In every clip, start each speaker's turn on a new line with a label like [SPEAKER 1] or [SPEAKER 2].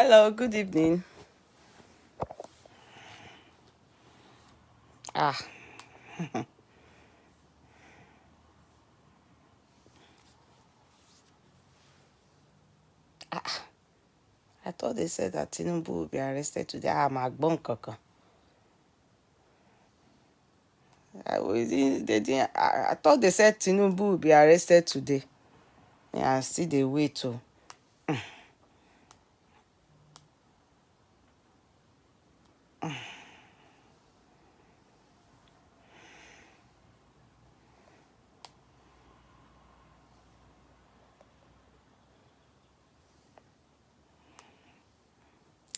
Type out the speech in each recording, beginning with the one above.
[SPEAKER 1] Hello, good evening. Ah, I thought they said that Tinubu will be arrested today. My bone kaka. I thought they said Tinubu will be arrested today. Yeah, still they wait too.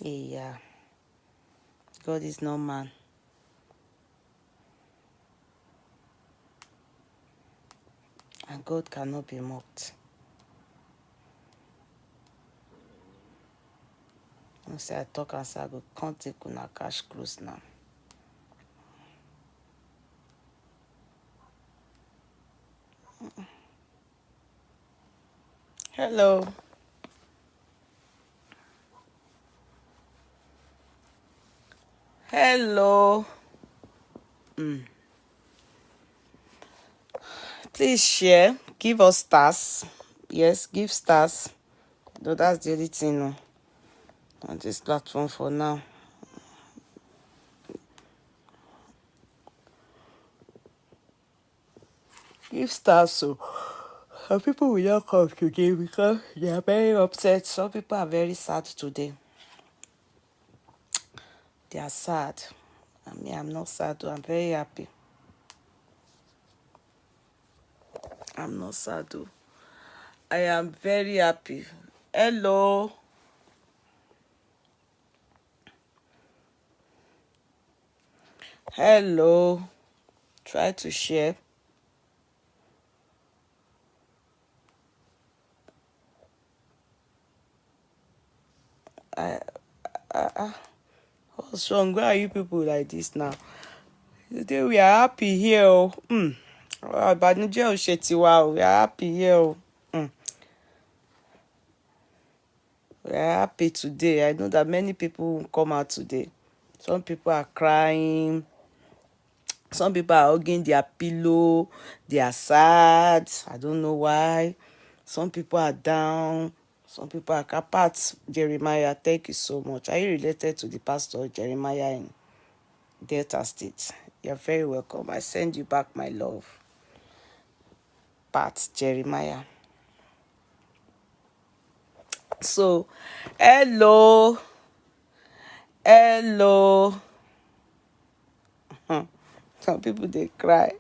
[SPEAKER 1] Yeah, God is no man. And God cannot be mocked. I say I talk and say I go can't take una cash close now. Hello. Hello. Please share. Give us stars. Yes, give stars. Though that's the only thing on this platform for now. Give stars so some people will not come today because they are very upset. Some people are very sad today. They are sad. I mean, I'm not sad though. I'm very happy. I'm not sad though. I am very happy. Hello. Hello. Try to share. What's wrong? Why are you people like this now? Today we are happy here. Ìbànújẹ́ ò ṣe tiwa o. We are happy here. We are happy today. I know that many people will come out today. Some people are crying. Some people are hugging their pillow. They are sad. I don't know why. Some people are down. Some people are apart. Jeremiah, thank you so much. Are you related to the pastor Jeremiah in Delta State? You're very welcome. I send you back my love. Pat Jeremiah. So, hello. Hello. Some people they cry.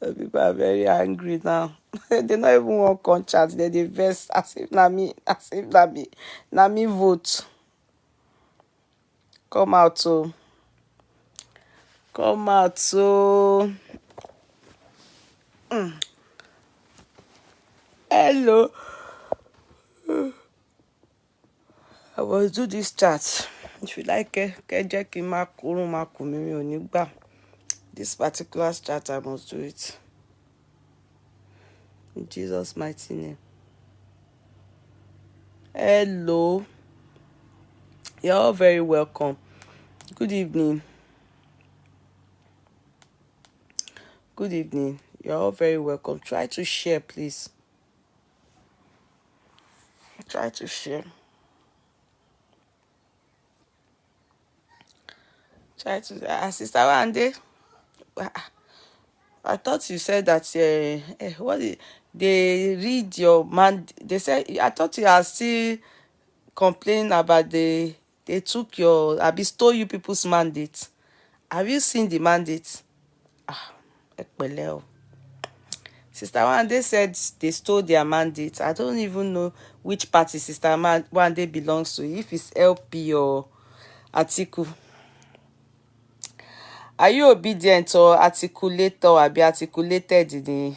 [SPEAKER 1] Some people are very angry now. They don't even want contract. They vex as if na me, na me vote. Come out so. Come out so. Hello. I will do this chat. If you like jẹ́ kí n má kúrún má kù mí mi ò ní gbà. This particular chat, I must do it. In Jesus' mighty name. Hello. You're all very welcome. Good evening. Good evening. You're all very welcome. Try to share, please. Try to share. Try to. Sister Wande, I thought you said that. They read your man? They said I thought you are still complaining about they took your. I stole you people's mandate. Have you seen the mandate? Ẹ pẹ̀lẹ́ o. Sister Wande said they stole their mandate. I don't even know which party Sister Wande belongs to, if it's LP or Atiku. Are you obedient or articulator or be articulated in the...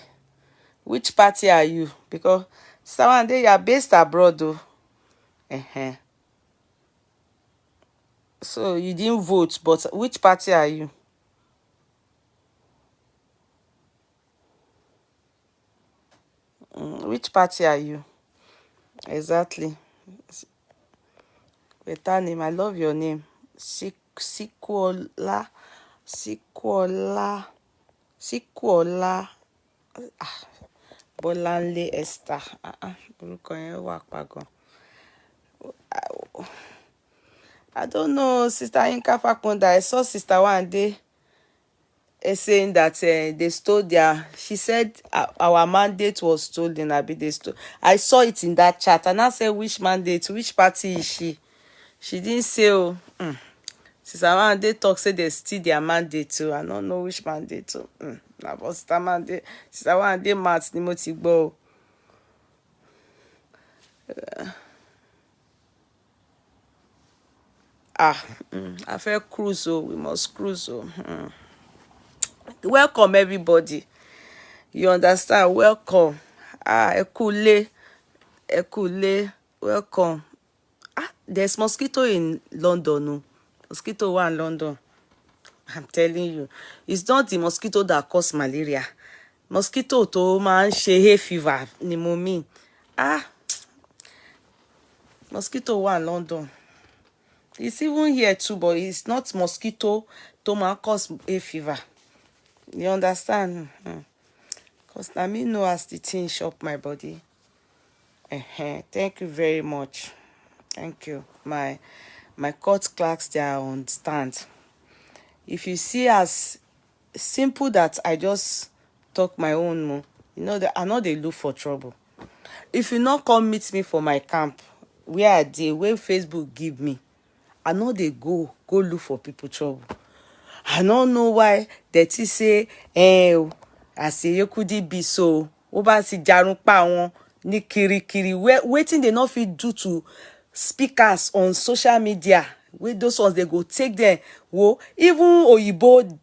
[SPEAKER 1] Which party are you? Because Sister Wande, you are based abroad though. So you didn't vote, but which party are you? Which party are you? Exactly. Better name. I love your name. Sikuola. Sikuola. Sikuola. Bolanle Esther. Orúkọ yẹn wà pa gan. I don't know, Sister Yinka Fakonda. I saw Sister one day saying that they stole their. She said our mandate was stolen. They stole. I saw it in that chat, and I said, which mandate? Which party is she? She didn't say. Oh, Sister one day talk say they steal their mandate too. I don't know which mandate too. Na but Sister mandate. Sister one day mad ni mo ti gbọ́. I feel cruise. Oh, we must cruise. Oh. Welcome everybody. You understand? Welcome. Ekule. Welcome. There's mosquito in London. No. Mosquito one in London. I'm telling you. It's not the mosquito that cause malaria. Mosquito to man hay fever ni mo mean. Mosquito one in London. It's even here too, but it's not mosquito to man cause hay fever. You understand? Because I me know as the thing shop my body. Thank you very much. Thank you. My court clerks, they are on stand. If you see as simple that I just talk my own more, you know that I know they look for trouble. If you not come meet me for my camp, where I dey, where Facebook give me, I know they go look for people trouble. I don't know why they say àṣeyẹ kudi be so ó bá ti jarun pa wọn ní kirikiri wetin they not fit do to speakers on social media wey those ones they go take them wo even Oyibo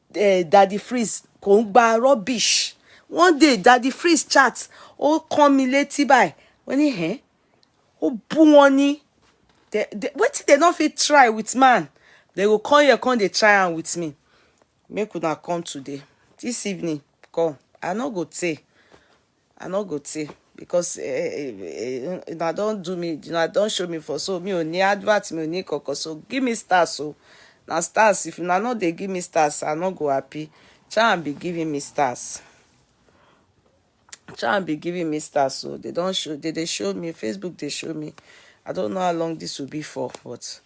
[SPEAKER 1] Daddy Freeze kò ń gba rubbish one day Daddy Freeze chat ó kàn mí létí báyìí wọ́n ní ó bú wọn ní wetin they not fit try with man they go come here come dey try am with me. Make una come today this evening come I no go tey because una don do me una don show me for so me ò ní advert me ò ní kankan so give me stars so na stars if una no dey give me stars I no go happy try and be giving me stars so they don show they show me Facebook they show me I don't know how long this will be for but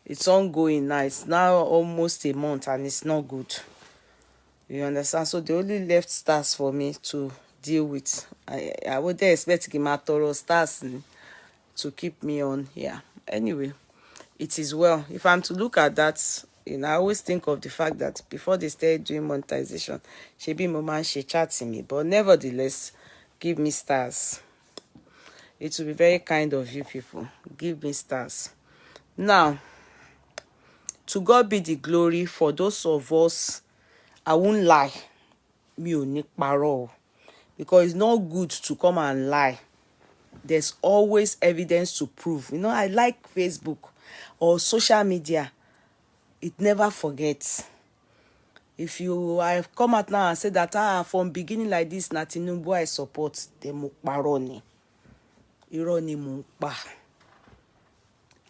[SPEAKER 1] it's ongoing now. It's now almost a month and it's not good. You understand? So they only left stars for me to deal with. I wouldn't expect Gimatoro stars to keep me on here. Anyway, it is well. If I'm to look at that, I always think of the fact that before they started doing monetization, she be moment she chatting me. But nevertheless, give me stars. It will be very kind of you people. Give me stars. Now, to God be the glory for those of us. I won't lie. Mi ò ní parọ́. Because it's not good to come and lie. There's always evidence to prove. I like Facebook or social media. It never forgets. If I come out now and say that from beginning like this, na Tinubu I support, they mo parọ́ ni. Irọ́ ni mo pa.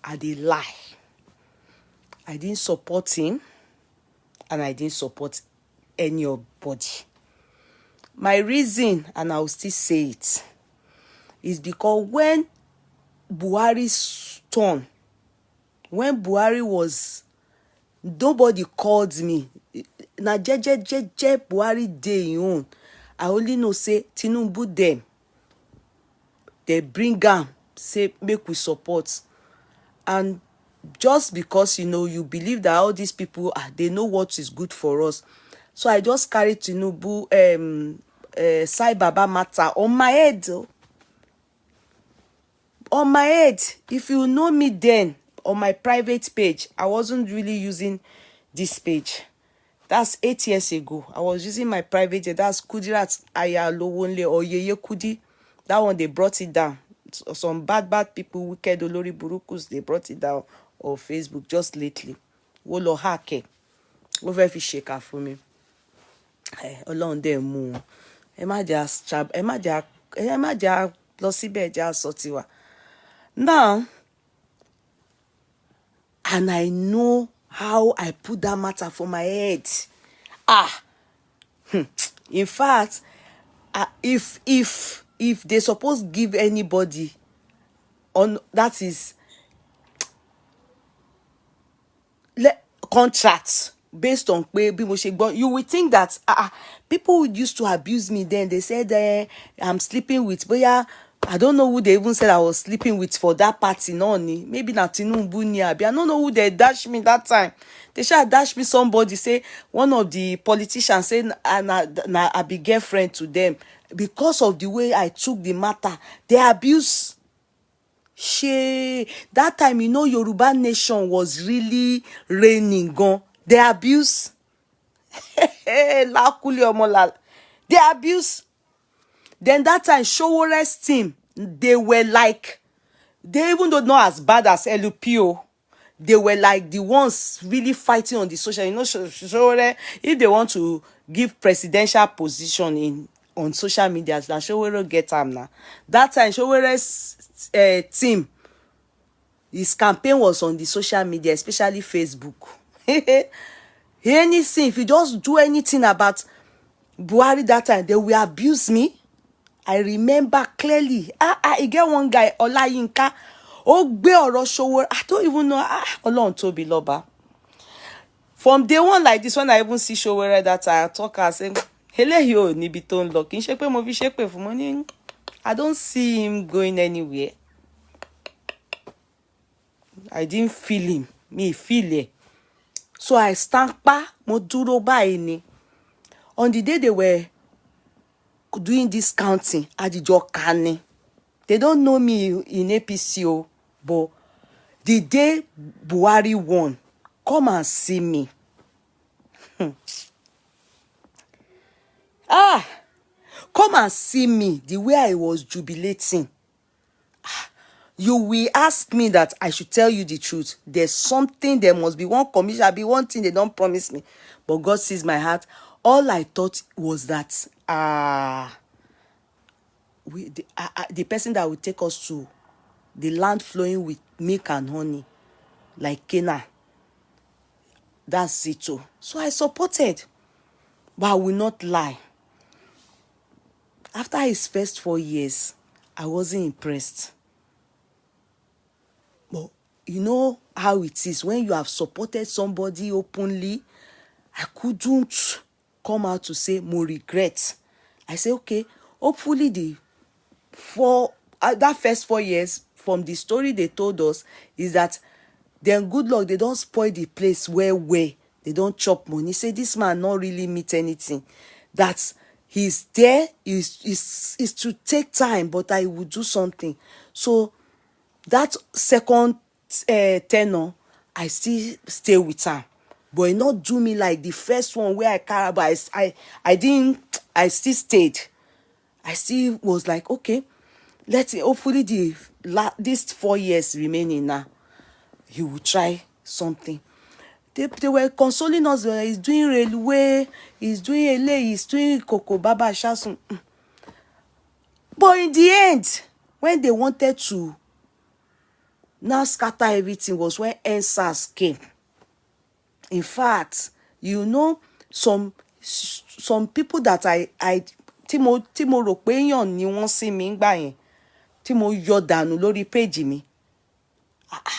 [SPEAKER 1] I dey lie. I didn't support him and I didn't support anybody. My reason, and I'll still say it, is because when Buhari's turn, when Buhari was, nobody called me. Na jeje Buhari dey him own. I only know say Tinubu them. They bring am, say make we support. And just because you believe that all these people they know what is good for us. So I just carry Tinubu Sai Baba matter on my head. On my head. If you know me then on my private page, I wasn't really using this page. That's 8 years ago. I was using my private page. That's Kudirat Ayalowonle or Yeye Kudi. That one they brought it down. Some bad people, wicked Olori Burukus, they brought it down on Facebook just lately. Wolo hake. Over fi shake for me. Ọlọ́run dẹ̀ mú un. Ẹ má jà lọ síbẹ̀ jà sọ tiwa. Now, and I know how I put that matter for my head. In fact, if they suppose give anybody on that is contracts based on pé bí mo ṣe gbọ́, you will think that people used to abuse me then. They said I'm sleeping with bóyá I don't know who they even said I was sleeping with for that party náà ni, maybe na Tinubu ni abi, I don't know who they dash me that time. They shall dash me somebody, say one of the politicians say na I be girlfriend to them because of the way I took the matter. They abuse. That time, Yoruba nation was really reigning gone. They abuse. They abuse. Then that time, Showore's team, they were like, they even though not as bad as LUPO, they were like the ones really fighting on the social. Showore, if they want to give presidential position on social media, now Showore get them now. That time, Showore's team, his campaign was on the social media, especially Facebook. Anything, if you just do anything about Buhari that time, they will abuse me. I remember clearly. I get one guy, Olayinka, gbé ọ̀rọ̀ Showore. I don't even know. Ọlọ́run tóbi lọ́ba. From day one like this, when I even see Showore that I talk, I say, eléyìí ò níbi tó ń lọ. Kì í ṣe pé mo fi ṣépè fún mo ní, I don't see him going anywhere. I didn't feel him. Me feel it. So I stand pa, mo dúró báyìí ni. On the day they were doing this counting, Adijọ́ Kani. They don't know me in APC, but the day Buhari won, come and see me. Come and see me, the way I was jubilating. You will ask me that I should tell you the truth. There's something, there must be one commission, be one thing they don't promise me. But God sees my heart. All I thought was that the person that will take us to the land flowing with milk and honey, like Canaan, that's it too. So I supported. But I will not lie. After his first 4 years, I wasn't impressed. But you know how it is when you have supported somebody openly. I couldn't come out to say more regret. I say, okay, hopefully that first 4 years, from the story they told us, is that then good luck, they don't spoil the place where they don't chop money. Say this man not really meet anything. That he's there is to take time, but I will do something. So that second tenor, I still stay with her, but it not do me like the first one where I carry. But I didn't. I still stayed. I still was like, okay, let's see. Hopefully these 4 years remaining now, he will try something. They were consoling us. He's doing railway. He's doing ele. He's doing Koko Baba Shasun. But in the end, when they wanted to now scatter everything, was when NSAS came. In fact, some people that tí mo rò pé èèyàn ni wọ́n sí mi ńgbà yẹn, tí mo yọ dànù lórí page mi.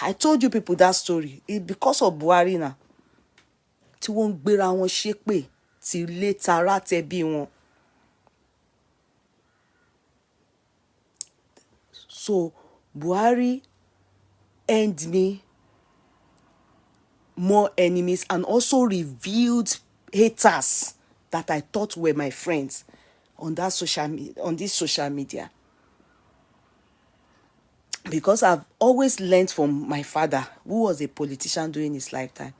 [SPEAKER 1] I told you people that story. It's because of Buhari now. Tí wọ́n gbéra wọn ṣépè tí lé tara tẹbí wọn. So Buhari earned me more enemies and also revealed haters that I thought were my friends on this social media. Because I've always learned from my father, who was a politician during his lifetime.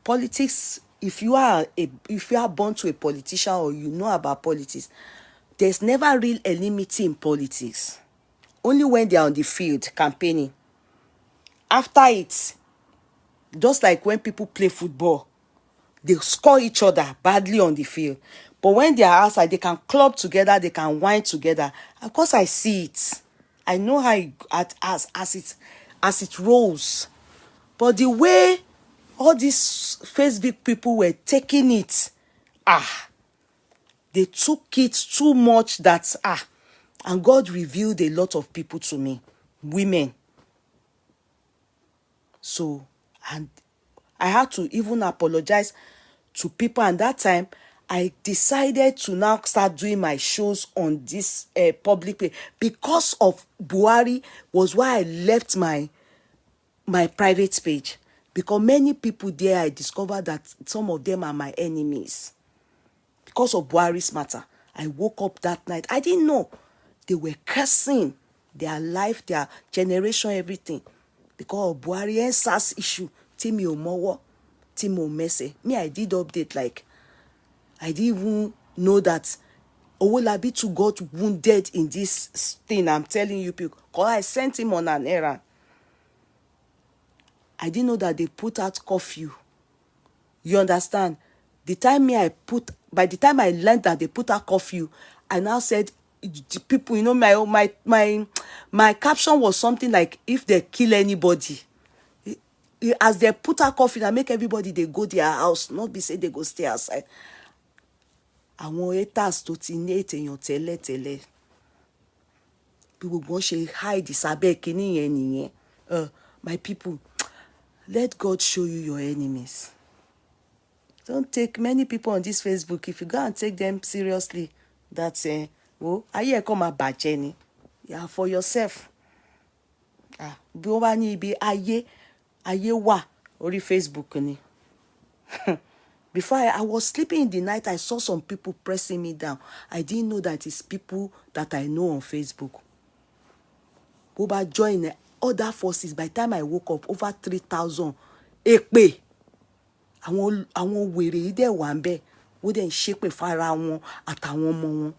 [SPEAKER 1] Politics, if you are born to a politician or you know about politics, there's never real enmity in politics. Only when they are on the field campaigning. After it, just like when people play football, they score each other badly on the field. But when they are outside, they can club together, they can whine together. Of course, I see it. I know how as it rolls. But the way all these Facebook people were taking it, they took it too much that, and God revealed a lot of people to me, women. So, and I had to even apologize to people. And that time, I decided to now start doing my shows on this public page. Because of Buhari was why I left my private page. Because many people there, I discovered that some of them are my enemies. Because of Buhari's matter, I woke up that night. I didn't know. They were cursing their life, their generation, everything. Because of Buhari and SARS issue. Timi Omowo, Timi Omese. Me, I did update like, I didn't even know that Owolabi too got wounded in this thing. I'm telling you people. Because I sent him on an errand. I didn't know that they put out curfew. You understand? By the time I learned that they put out curfew, I now said, people, you know, my caption was something like, if they kill anybody, as they put out curfew, I make everybody, they go their house, not be say they go stay outside. Àwọn haters tó ti ní ètèyàn tẹ́lẹ̀tẹ́lẹ̀ bí gbogbo wọn ṣe hide sábẹ́ kínní yẹn nìyẹn. My people, let God show you your enemies. Don't take many people on this Facebook. If you go and take them seriously, that's ayé ẹ̀ kọ́ máa bàjẹ́ ni. Yeah, for yourself. Bí wọ́n bá ní ibi ayé wà orí Facebook ni. Before I was sleeping in the night, I saw some people pressing me down. I didn't know that it's people that I know on Facebook. Bó bá join other forces, by the time I woke up, over 3,000 èpè. Àwọn wèrè yìí dẹ̀ wà ń bẹ̀. Ó dẹ̀ ń ṣépè fara wọn àtàwọn ọmọ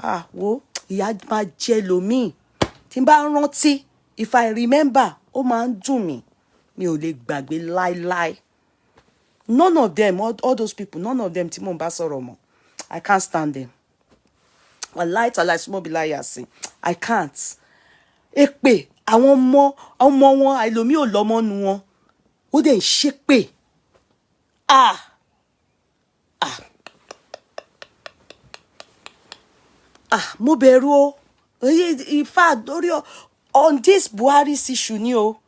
[SPEAKER 1] wọn. Wo ìyà máa jẹ lòmíì. Tí n bá rántí, if I remember, ó máa ń dùn mí. Mi ò lè gbàgbé láíláí. None of them, all those people, none of them tí mò ń bá sọ̀rọ̀ mọ́. I can't stand them. Wallahi small be liar say. I can't. Èpè àwọn ọmọ wọn àìlòmí ò lọ́mọ nu wọn. Ó dẹ̀ ń ṣépè. Mo bẹ̀rù o. In fact, on this Buhari's issue ni o.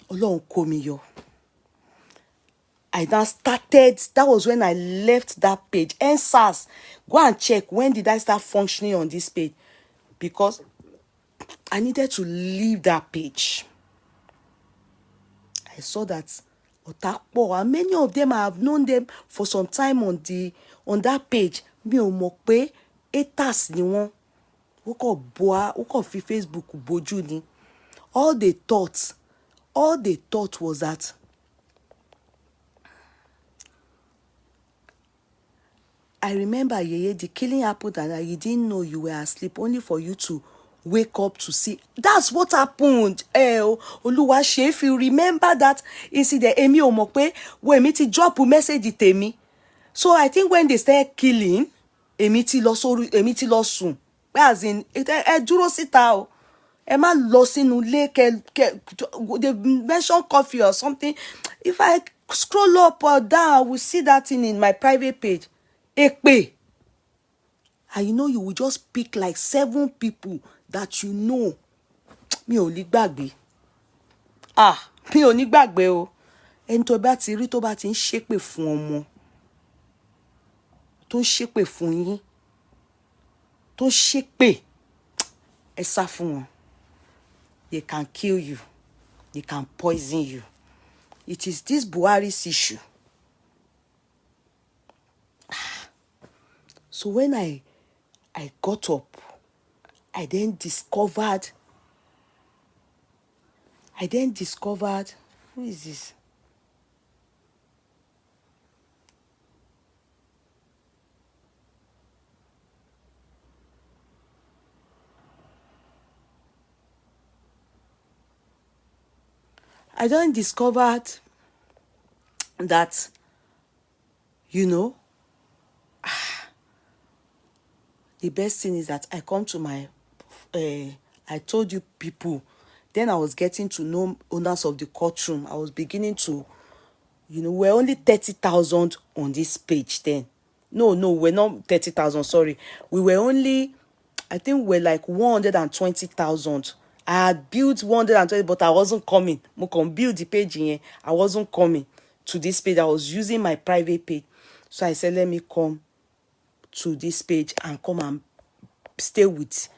[SPEAKER 1] Ọlọ́run kó mi yọ. I now started, that was when I left that page. NSAS, go and check, when did I start functioning on this page? Because I needed to leave that page. I saw that Otakpo, and many of them, I have known them for some time on that page. Mi ò mọ̀ pé haters ni wọ́n. Wọ́n kàn fi Facebook bojú ni. All they thought was that I remember, Yeye, the killing happened and you didn't know you were asleep, only for you to wake up to see. That's what happened. Oluwase, if you remember that incident, Èmi ò mọ̀ pé when èmi ti drop message tèmi. So I think when they started killing, èmi ti lọ sùn. As in, ẹ dúró síta o. Ẹ má lọ sínú ilé they mention coffee or something. If I scroll up or down, I will see that thing in my private page. Èpè. And you know, you will just pick like 7 people that you know. Mi ò ní gbàgbé. Mi ò ní gbàgbé o. Ẹni tó bá ti rí tó bá ti ń ṣépè fún ọmọ. Tó ń ṣépè fún yín. Tó ń ṣépè. Ẹ sá fún wọn. They can kill you. They can poison you. It is this Buhari's issue. So when I got up, I then discovered, who is this? I then discovered that, the best thing is that I come to my, I told you people, then I was getting to know owners of the courtroom. I was beginning to, we're only 30,000 on this page then. No, we're not 30,000, sorry. We were only, I think we're like 120,000. I had built 120, but I wasn't coming. I can build the page here. I wasn't coming to this page. I was using my private page. So I said, let me come to this page and come and stay with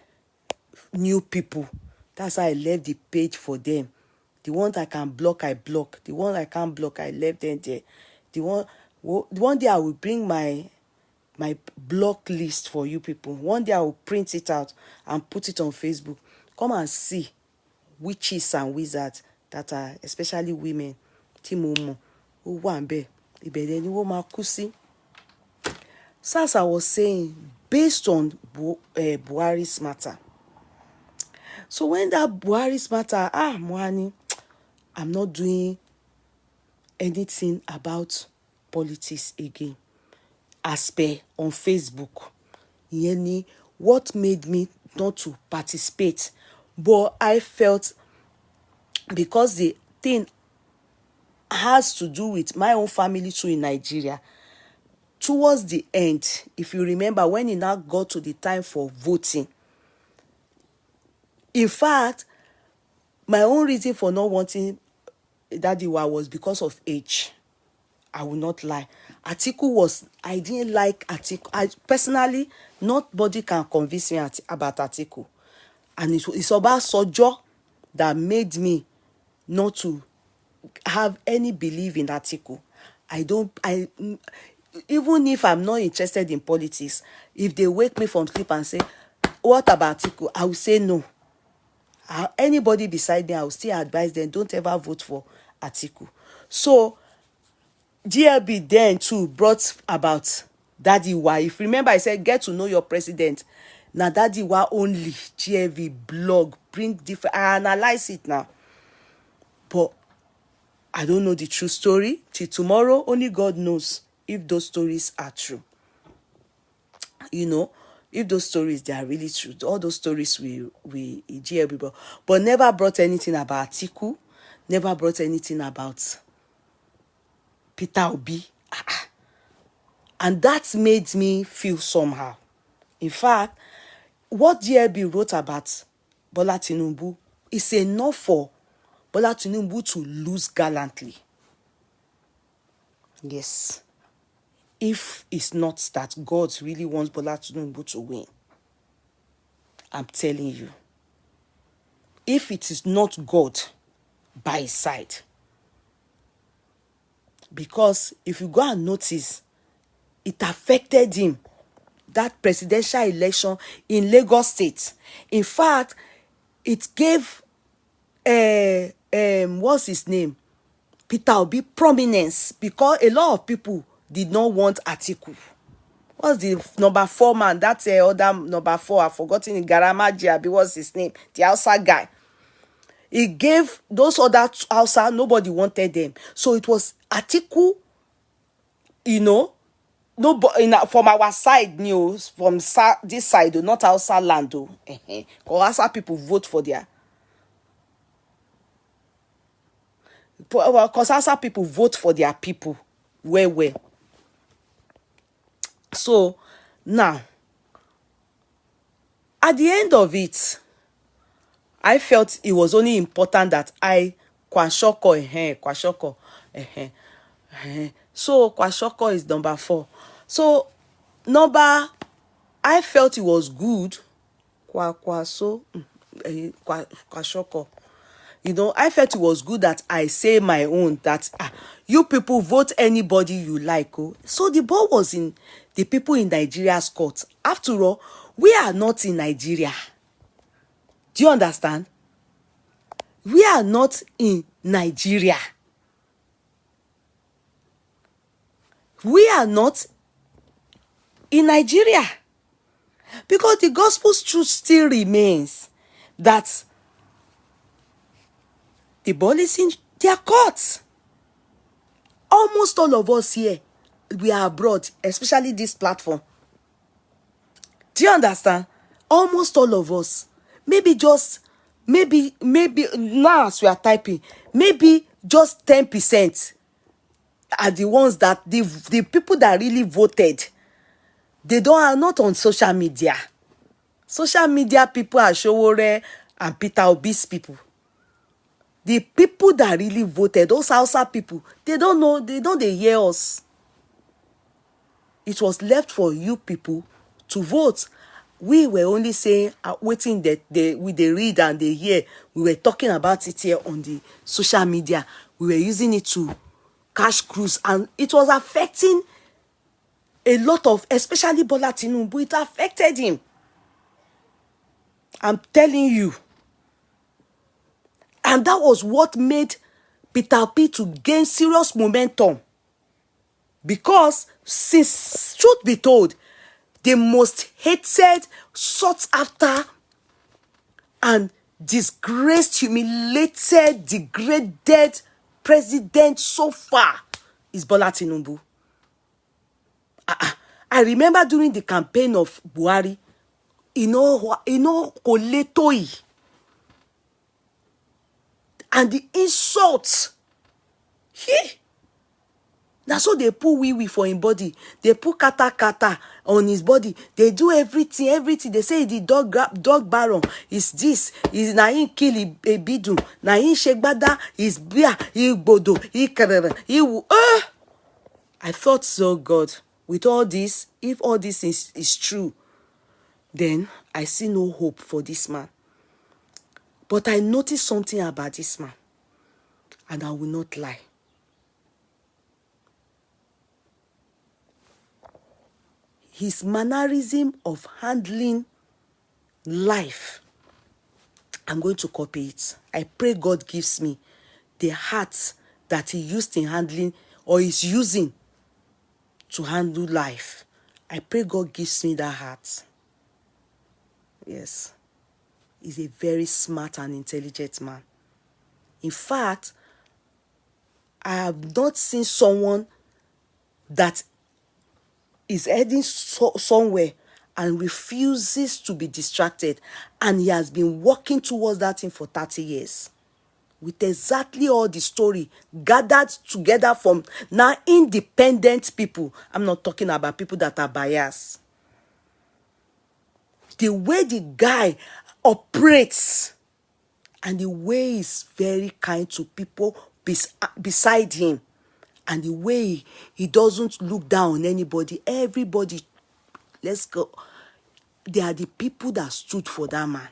[SPEAKER 1] new people. That's why I left the page for them. The ones I can block, I block. The ones I can't block, I left them there. The one day I will bring my block list for you people. One day I will print it out and put it on Facebook. Come and see witches and wizards that are especially women. Timomo, Uwambe, Ibedeni Womakusi. So as I was saying, based on Buhari's matter. So when that Buhari's matter, Mwani, I'm not doing anything about politics again. As per on Facebook. What made me not to participate? But I felt because the thing has to do with my own family too in Nigeria. Towards the end, if you remember, when it now got to the time for voting, in fact, my own reason for not wanting Dadiwa was because of age. I will not lie. I didn't like Atiku. I personally, nobody can convince me about Atiku. And it's about Sojo that made me not to have any belief in Atiku. Even if I'm not interested in politics, if they wake me from sleep and say, what about Atiku? I will say no. Anybody beside me, I will still advise them, don't ever vote for Atiku. So, GLB then too brought about Dadiwa. If you remember, I said, get to know your president. Now, Dadiwa only, GLB blog, bring different, I analyze it now. But I don't know the true story. Till tomorrow, only God knows if those stories are true. If those stories, they are really true. All those stories we GLB brought. But never brought anything about Atiku. Never brought anything about Peter Obi. And that made me feel somehow. In fact, what GLB wrote about Bola Tinubu is enough for Bola Tinubu to lose gallantly. Yes. If it's not that God really wants Bola Tinubu to win, I'm telling you. If it is not God by his side. Because if you go and notice, it affected him, that presidential election in Lagos State. In fact, it gave what's his name, Peter Obi, prominence, because a lot of people did not want Atiku. What's the number 4 man? That's other number 4. I've forgotten. Garama Jiabi, what's his name? The Hausa guy. He gave those other Hausa, nobody wanted them. So it was Atiku, no, from our side, news from this side, not Hausa land, because Hausa people vote for their. Because Hausa people vote for their people, where. So now, at the end of it, I felt it was only important that Kwashoko. So Kwashoko is number 4. So I felt it was good. Kwashoko. I felt it was good that I say my own, that you people vote anybody you like. So the ball was in the people in Nigeria's court. After all, we are not in Nigeria. Do you understand? We are not in Nigeria. We are not in Nigeria. Because the gospel's truth still remains that the ball is in their courts. Almost all of us here, we are abroad, especially this platform. Do you understand? Almost all of us. Maybe now as we are typing, maybe just 10% are the ones that the people that really voted, are not on social media. Social media people are Showore and Peter Obi's people. The people that really voted, those Hausa people, they don't know, they hear us. It was left for you people to vote. We were only saying, waiting that they read and they hear. We were talking about it here on the social media. We were using it to cash cruise, and it was affecting a lot of, especially Bola Tinubu. It affected him. I'm telling you. And that was what made Peter P to gain serious momentum. Because, since truth be told, the most hated, sought after, and disgraced, humiliated, degraded president so far is Bola Tinubu. I remember during the campaign of Buhari, Koletoi, and the insults. That's how they put wee for his body. They put kata on his body. They do everything. They say the dog baron is this. Is na him kill a bidu. Na him shegbada is bia. He bodo. He kerere. I thought so, God. With all this, if all this is true, then I see no hope for this man. But I noticed something about this man, and I will not lie. His mannerism of handling life, I'm going to copy it. I pray God gives me the heart that he used in handling, or is using to handle life. I pray God gives me that heart. Yes. He's a very smart and intelligent man. In fact, I have not seen someone that is heading somewhere and refuses to be distracted, and he has been working towards that thing for 30 years. With exactly all the story gathered together from now independent people. I'm not talking about people that are biased. The way the guy operates, and the way he's very kind to people beside him, and the way he doesn't look down on anybody. Everybody, let's go. They are the people that stood for that man.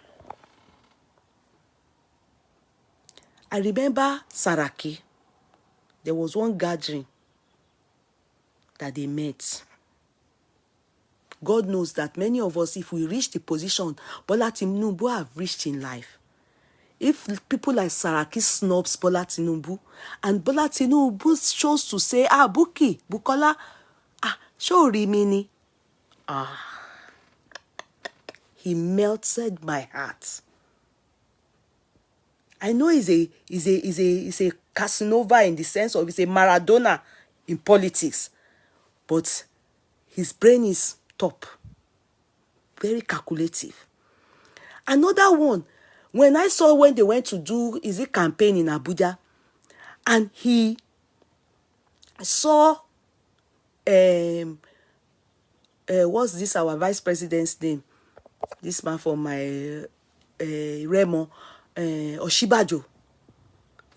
[SPEAKER 1] I remember Saraki. There was one gathering that they met. God knows that many of us, if we reach the position Bola Tinubu have reached in life, if people like Saraki snubs Bola Tinubu, and Bola Tinubu chose to say, Bukola, show Rimini, he melted my heart. I know he's a Casanova in the sense of he's a Maradona in politics, but his brain is top, very calculative. Another one, when I saw when they went to do campaign in Abuja, and he saw what's this, our vice president's name, this man from my Remo, Oshibajo.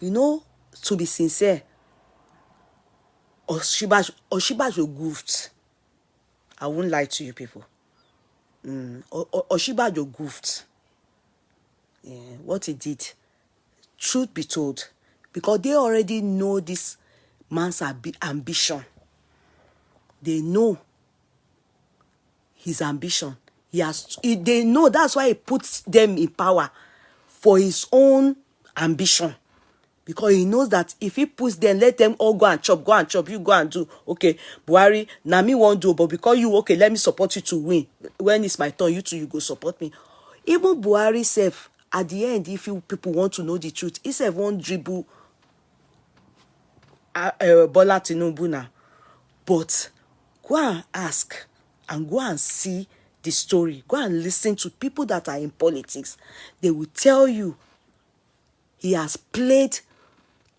[SPEAKER 1] To be sincere, Oshibajo goofed. I won't lie to you people. Oshibajo goofed. What he did, truth be told, because they already know this man's ambition. They know his ambition. They know that's why he puts them in power for his own ambition. Because he knows that if he puts them, let them all go and chop, you go and do. Okay, Buhari, now me won't do, but because you, okay, let me support you to win. When it's my turn, you two, you go support me. Even Buhari self, at the end, if you people want to know the truth, he self won't dribble Bola Tinubu now. But go and ask and go and see the story. Go and listen to people that are in politics. They will tell you he has played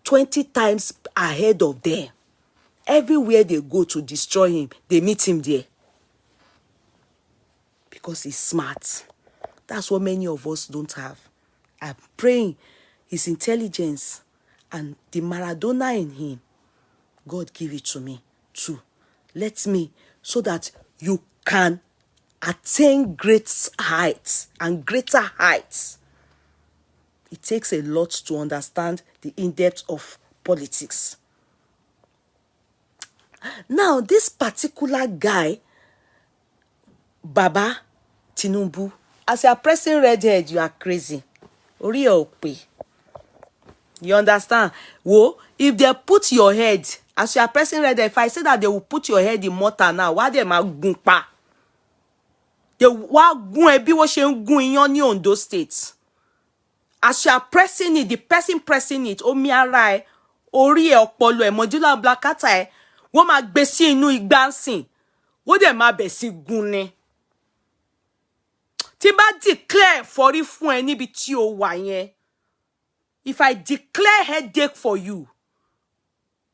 [SPEAKER 1] 20 times ahead of them. Everywhere they go to destroy him, they meet him there. Because he's smart. That's what many of us don't have. I'm praying his intelligence and the Maradona in him, God give it to me too. Let me, so that you can attain great heights and greater heights. It takes a lot to understand the in-depth of politics. Now, this particular guy, Baba Tinubu, as you are pressing red head, you are crazy. Ori ẹ ò pé. You understand? Whoa, if they put your head, as you are pressing red head, if I say that they will put your head in mortar now, why they ma gun pa? They wa gun ẹ bí wọ́n ṣe ń gun iyán ní Ondo State. As you are pressing it, the person pressing it, omi ara ẹ, orí ẹ, ọpọlọ ẹ, medulla oblongata ẹ, wọ́n máa gbé sí inú igbá ńsìn. Wọ́n dẹ̀ máa bẹ̀ sí gun ni. Tí bá declare forí fún ẹ níbi tí o wà yẹn, if I declare headache for you,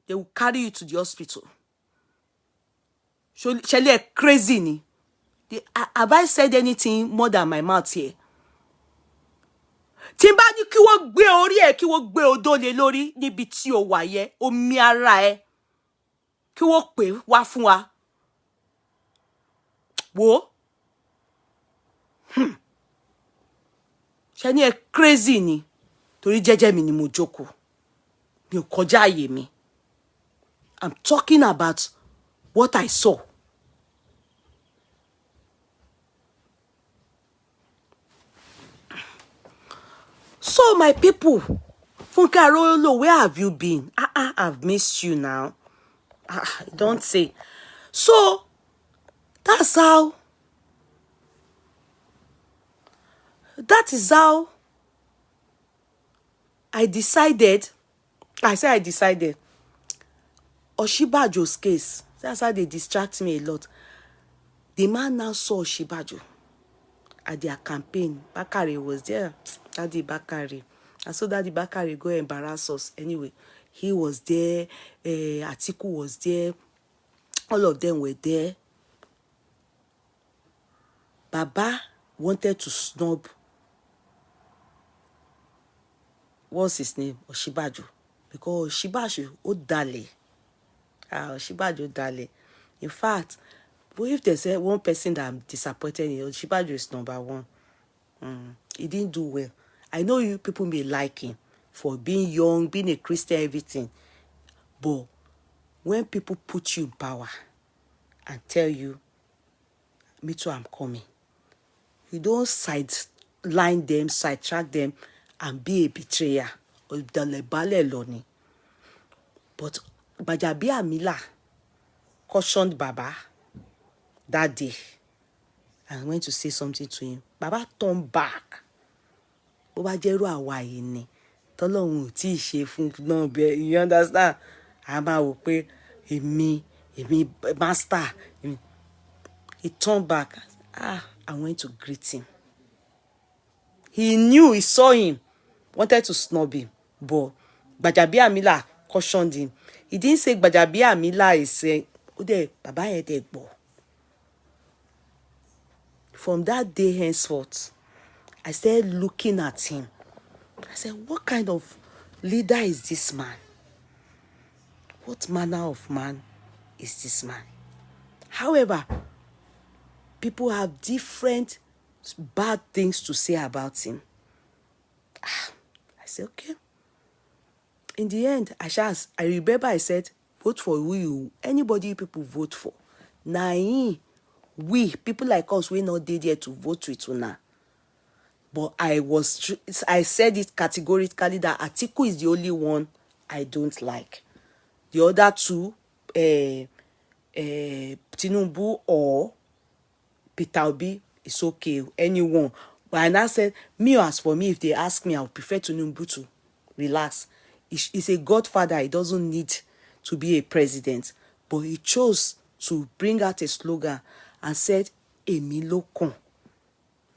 [SPEAKER 1] they will carry you to the hospital. Ṣẹlẹ̀ crazy ni. Have I said anything more than my mouth here? Tí bá ní kí wọ́n gbé orí ẹ̀, kí wọ́n gbé odó lé lórí níbi tí o wà yẹn, omi ara ẹ, kí wọ́n pè wá fún wa. Wo? Ṣé ní ẹ crazy ni? Torí jẹ́jẹ́ mi ni mo jókòó. Mi ò kọjá àyè mi. I'm talking about what I saw. So my people, Funke Arolo, where have you been? I've missed you now. Don't say. So that is how I decided. I decided. Oshibajo's case. That's how they distract me a lot. The man now saw Oshibajo at their campaign. Bakare was there. Daddy Bakare. And so Daddy Bakare go embarrass us. Anyway, he was there. Atiku was there. All of them were there. Baba wanted to snub, what's his name? Oshibajo. Because Oshibajo, Odale. Oshibajo Dale. In fact, but if there's one person that I'm disappointed in, Oshibajo is number one. He didn't do well. I know you people may like him for being young, being a Christian, everything. But when people put you in power and tell you, me too, I'm coming, you don't sideline them, sidetrack them, and be a betrayer. But Gbajabiamila cautioned Baba that day and went to say something to him. Baba turned back. Baba Jeru Awayi ni. Tọ́lọ́run ò tí ì ṣe fún náà bẹ́ẹ̀. You understand? A máa wò pé èmi master. He turned back. I went to greet him. He knew, he saw him, wanted to snub him, but Gbajabiamila cautioned him. He didn't say Gbajabiamila is saying, Baba Edegbo. From that day henceforth, I started looking at him. I said, what kind of leader is this man? What manner of man is this man? However, people have different bad things to say about him. I said, okay. In the end, I remember I said, vote for who anybody people vote for. Now, we, people like us, we're not there to vote with una. But I said it categorically that Atiku is the only one I don't like. The other two, Tinubu or Peter Obi, it's okay, anyone. But I now said, as for me, if they ask me, I would prefer Tinubu to relax. He's a godfather. He doesn't need to be a president. But he chose to bring out a slogan and said, èmi ló kàn.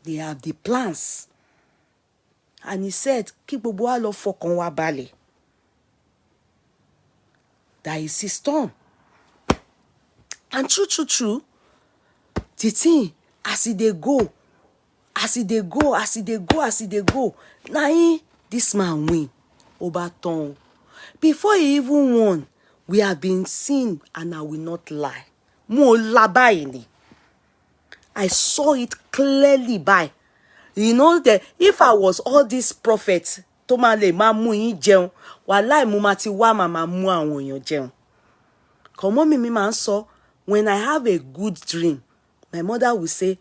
[SPEAKER 1] They have the plans. And he said, kí gbogbo wa lọ fọkàn wa balẹ̀. That is his storm. And true, the thing, as they go, now this man win. Obaton. Before he even won, we have been seen, and I will not lie. Mo labai ni. I saw it clearly by. You know that if I was all these prophets, tó máa lè máa mú yín jẹun, wàláì mo máa ti wá màmá mú àwọn èèyàn jẹun. Kọ̀mọ́ mi máa ń sọ, when I have a good dream, my mother will say,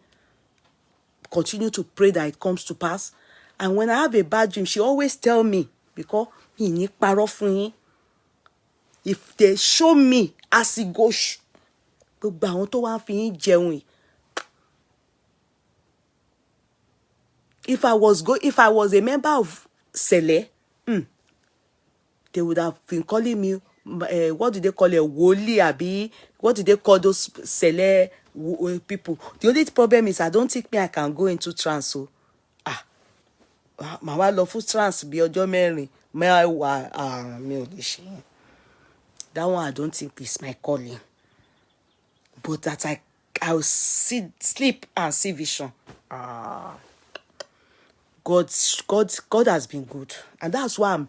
[SPEAKER 1] continue to pray that it comes to pass. And when I have a bad dream, she always tell me, because mi ní parọ́ fún yín. If they show me as it goes, gbogbo àwọn tó wá fi yín jẹun yìí. If I was a member of Sele, they would have been calling me, what do they call it, Woli, Abi? What do they call those Sele people? The only problem is I don't think I can go into trance. So, màá lọ fún trance bí ọjọ́ mẹ́rin, mẹ́wàá, mi ò lè ṣe. That one I don't think is my calling. But that I will sleep and see vision. God has been good, and that's why I'm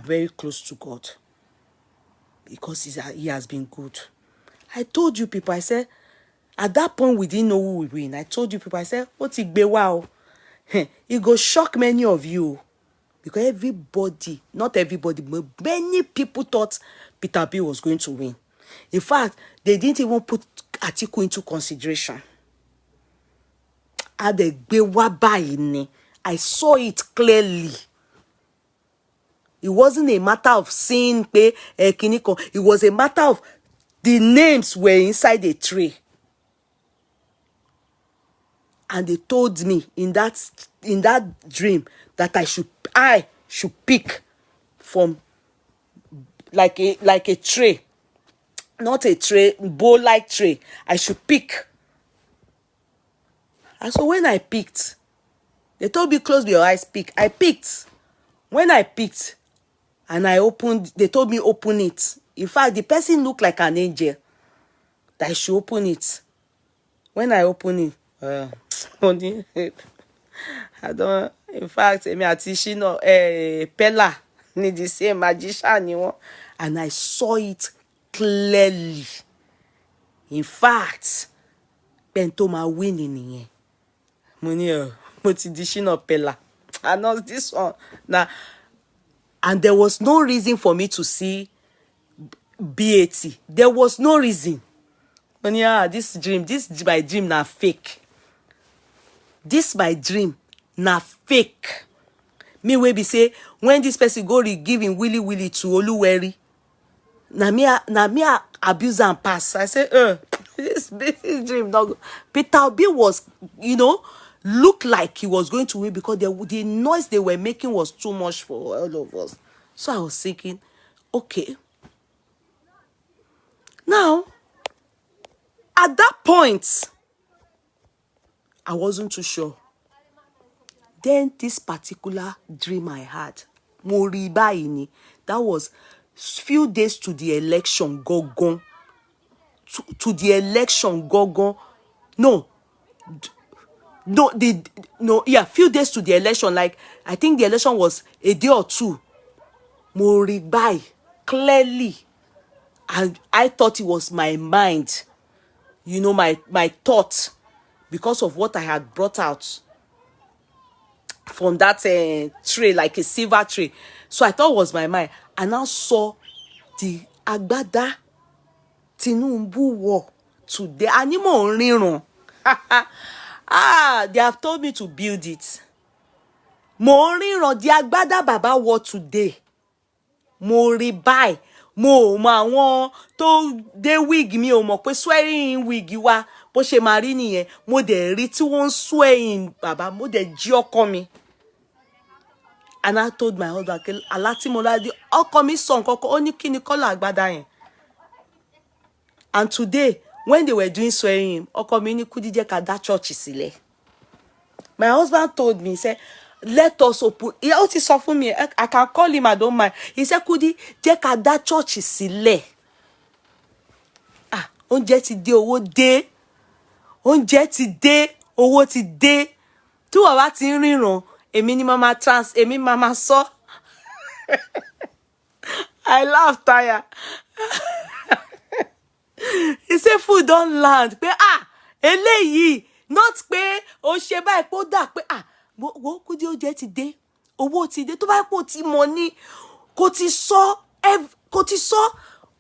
[SPEAKER 1] very close to God, because he has been good. I told you people, I said, at that point we didn't know who would win. I told you people, I said, what's it be wow? It go shock many of you, because not everybody, but many people thought Peter B was going to win. In fact, they didn't even put Atiku into consideration. I saw it clearly. It wasn't a matter of seeing kiniko. It was a matter of the names were inside the tray. And they told me in that dream that I should pick from like a tray. Not a tray, bowl-like tray. I should pick. And so when I picked, they told me, close your eyes, pick. I picked. When I picked and I opened, they told me open it. In fact, the person looked like an angel. That I should open it. When I opened it, I don't, in fact, me atishino Pella need the same magician, and I saw it clearly. In fact, Bentoma winning. Money, motivation Pella. And not this one. Now, and there was no reason for me to see BAT. There was no reason. Money, this my dream na fake. This my dream na fake. Me wey be say when this person go give him willy to Oluweri, na me abuse and pass. I say, this dream not good. Peter Obi was, looked like he was going to win, because the noise they were making was too much for all of us. So I was thinking, okay. Now, at that point, I wasn't too sure. Then this particular dream I had, Moriba ini, that was few days to the election, Gogon. To the election, Gogon. Few days to the election. Like, I think the election was a day or two. Moribai, clearly. And I thought it was my mind, my thought, because of what I had brought out from that tray, like a silver tray. So I thought it was my mind. I now saw the Agbada Tinubu wore today. Animo. They have told me to build it. Mo ríran, the Agbada Baba wore today. Mo rí báyìí. Mo àwọn tó dé wig mi ò mọ̀ pé swearing wig wa bó ṣe máa rí nìyẹn. Mo dẹ̀ rí tí wọ́n swearing bàbá, mo dẹ̀ jí ọkọ mi. And I told my husband, Alatimolade, ọkọ mi sọ nǹkan kan, ó ní kí ni kọ́lá Agbada yẹn. And today, when they were doing swearing, ọkọ mi ní Kudi jẹ́ ká dá church sílẹ̀. My husband told me, he said, let us open. He also sọ fún mi, I can call him, I don't mind. He said, Kudi, jẹ́ ká dá church sílẹ̀. Ah, oúnjẹ ti dé, owó dé. Oúnjẹ ti dé, owó ti dé. Tí wọ́n bá ti ń ríran, èmi mama sọ. I laugh tire. He said food don land. Pé eléyìí not pé ó ṣe báyìí pé ó dà pé wo Kudi oúnjẹ ti dé. Owó ti dé. Tó bá pò ti mọ̀ ní kò ti sọ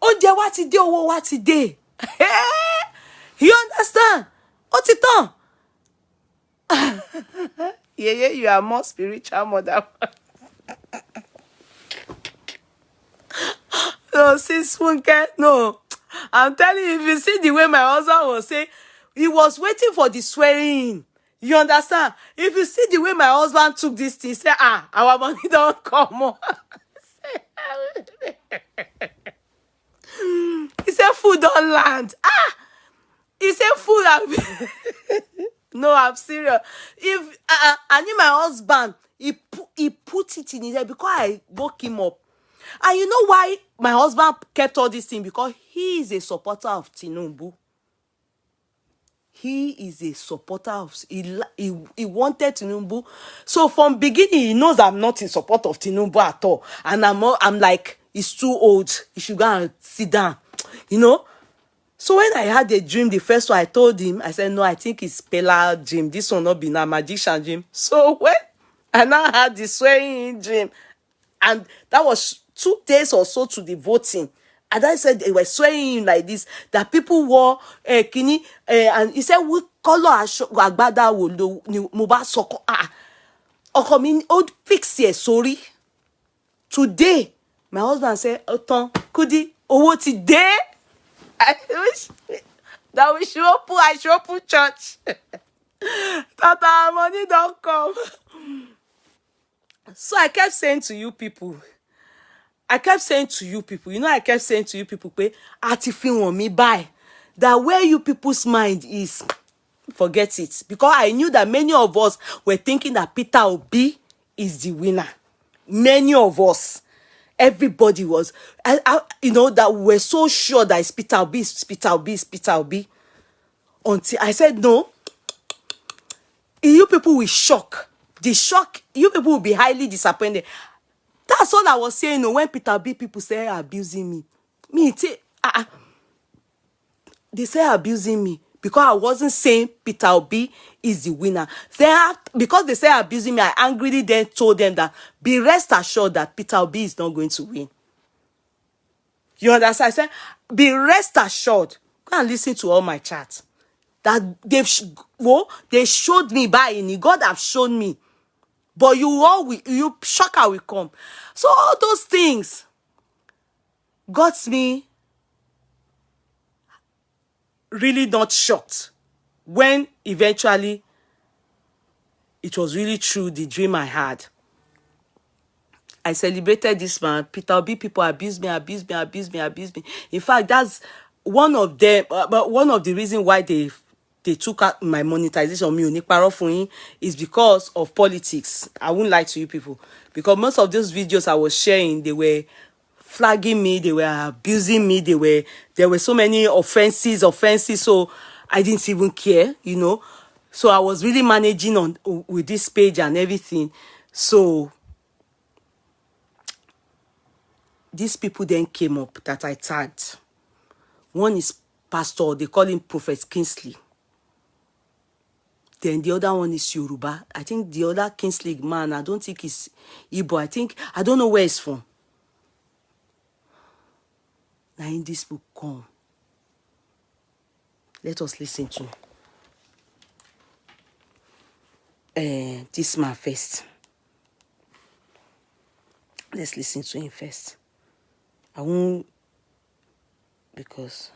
[SPEAKER 1] oúnjẹ wa ti dé, owó wa ti dé. You understand? Ó ti tán. Yeah, you are more spiritual mother. No, sis Funke, no. I'm telling you, if you see the way my husband was saying, he was waiting for the swearing. You understand? If you see the way my husband took this thing, he said, our money don't come on. He said, food don't land. He said, food. No, I'm serious. If I knew my husband, he put it in his head because I woke him up. And you know why my husband kept all this thing? Because he is a supporter of Tinubu. He is a supporter of, he wanted Tinubu. So from beginning, he knows I'm not in support of Tinubu at all. And I'm like, he's too old. He should go and sit down. You know? So when I had a dream, the first one I told him, I said, no, I think it's Pella dream. This will not be a magician dream. So when I now had the swearing dream, and that was 2 days or so to the voting. And I said they were swearing like this, that people wore kini, and he said, we color agbada wo lo ni mo ba soko. Ọkọ mi ó fix here, sorry. Today, my husband said, Oton, Kudi, owó ti dé. I wish that I should open church. That our money don't come. So I kept saying to you people, I kept saying to you people, pé àti fi hàn mí báyìí, that where you people's mind is, forget it. Because I knew that many of us were thinking that Peter Obi is the winner. Many of us. Everybody was, that we were so sure that it's Peter Obi, it's Peter Obi, it's Peter Obi. Until I said, no, you people will shock. The shock, you people will be highly disappointed. That's all I was saying. When Peter B people say abusing me, they say abusing me because I wasn't saying Peter B is the winner. Because they say abusing me, I angrily then told them that be rest assured that Peter B is not going to win. You understand? I said, be rest assured. Go and listen to all my chats. That they showed me by God have shown me. But you shocker will come. So all those things got me really not shocked when eventually it was really true, the dream I had. I celebrated this man. Peter Obi people abused me. In fact, that's one of them. But one of the reasons why they took out my monetization, is because of politics. I won't lie to you people, because most of those videos I was sharing, they were flagging me, they were abusing me, there were so many offenses. So I didn't even care, So I was really managing with this page and everything. So these people then came up that I tagged. One is Pastor, they call him Prophet Kingsley. Then the other one is Yoruba. I think the other Kingsley man, I don't think he's Igbo. I don't know where he's from. Now in this book come. Let us listen to this man first. Let's listen to him first. I won't, because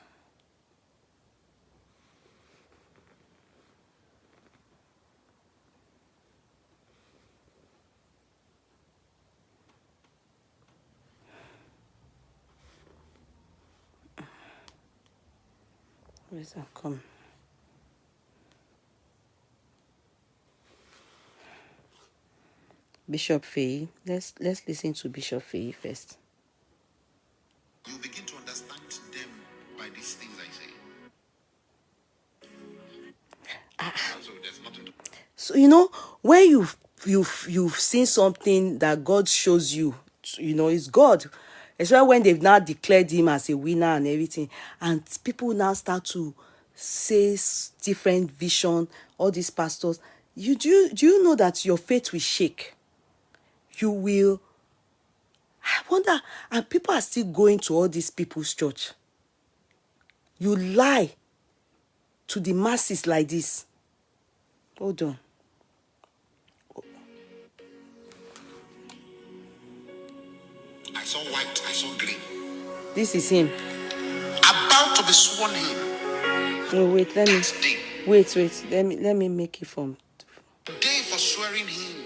[SPEAKER 1] Where's that come? Bishop Feyi. Let's listen to Bishop Feyi first.
[SPEAKER 2] You begin to understand them by these things I say. So there's nothing to...
[SPEAKER 1] So when you've seen something that God shows you, it's God. Especially when they've now declared him as a winner and everything, and people now start to say different vision. All these pastors, do you know that your faith will shake? You will. I wonder, and people are still going to all these people's church. You lie to the masses like this. Hold on.
[SPEAKER 2] I saw white, I saw green.
[SPEAKER 1] This is him.
[SPEAKER 2] About to be sworn in.
[SPEAKER 1] No, wait, let me make it from.
[SPEAKER 2] The day for swearing him,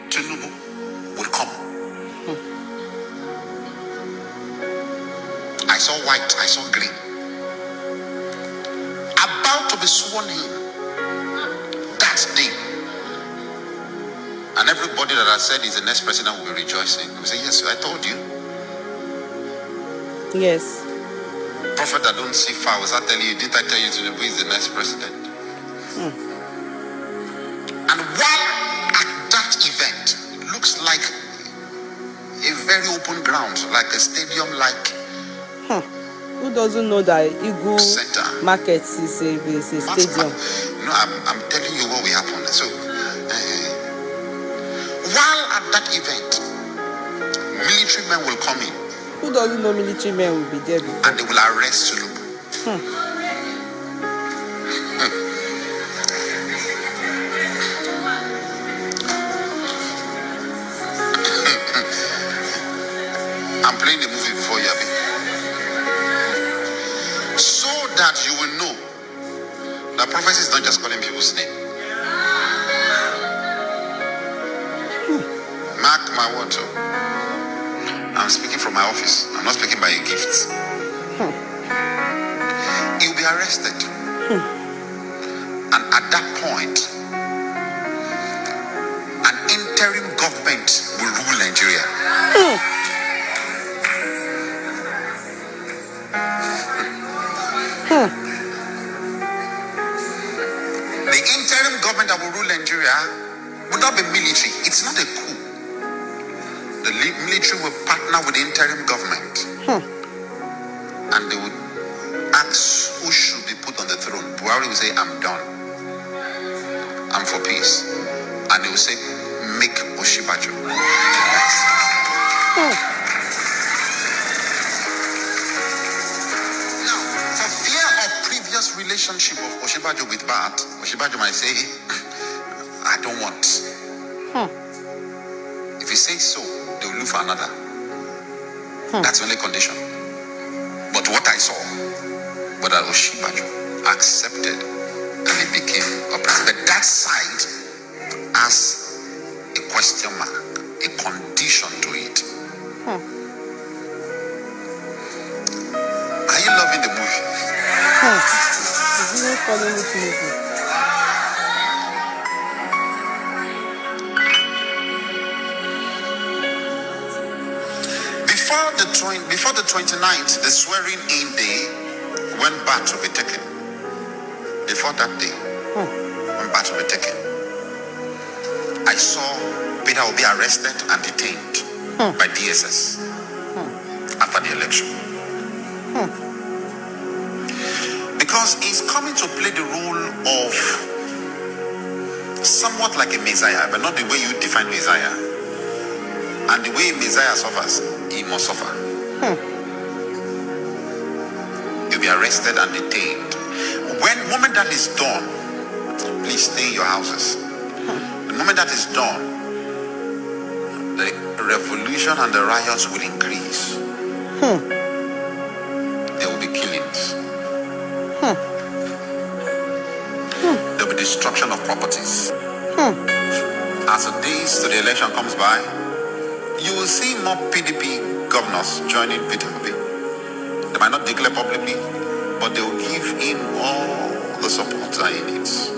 [SPEAKER 2] Tinubu will come. I saw white, I saw green. About to be sworn in that day. And everybody that I said is the next president will be rejoicing. We say, yes, I told you.
[SPEAKER 1] Yes.
[SPEAKER 2] Prophet that don't see far, was I telling you, didn't I tell you Tinubu is the next president? And while at that event, it looks like a very open ground, like a stadium, like
[SPEAKER 1] Who doesn't know that Eagle
[SPEAKER 2] Center.
[SPEAKER 1] Market is a stadium?
[SPEAKER 2] No, I'm telling you what will happen. So, while at that event, military men will come in.
[SPEAKER 1] Who doesn't know military men will be there before?
[SPEAKER 2] And they will arrest Tinubu. I'm playing the movie before you, Abi. So that you will know that prophecy is not just calling people's name. Mark my word. I'm speaking from my office. I'm not speaking by a gift. He'll be arrested. And at that point, an interim government will rule Nigeria. The interim government that will rule Nigeria will not be military. It's not a coup. The military will partner with the interim government. And they would ask who should be put on the throne. Buhari will say, I'm done. I'm for peace. And they will say, make Oshibajo. Now, for fear of previous relationship of Oshibajo with Bat, Oshibajo might say, I don't want. If he says so, they will look for another. That's the only condition. But what I saw was that Oshibajo accepted and he became a president. That side has a question mark, a condition to it. Are you loving the movie?
[SPEAKER 1] Is he following this movie?
[SPEAKER 2] Before the 29th, the swearing in day, when baths will be taken. Before that day, when baths will be taken, I saw Peter will be arrested and detained by DSS after the election. Because he's coming to play the role of somewhat like a Messiah, but not the way you define Messiah. And the way Messiah suffers, he must suffer. You'll be arrested and detained. When the moment that is done, please stay in your houses. The moment that is done, the revolution and the riots will increase. There will be killings. There will be destruction of properties. As the days to the election comes by, you will see more PDP governors joining Peter Obi. They might not declare publicly, but they will give him all the support that he needs.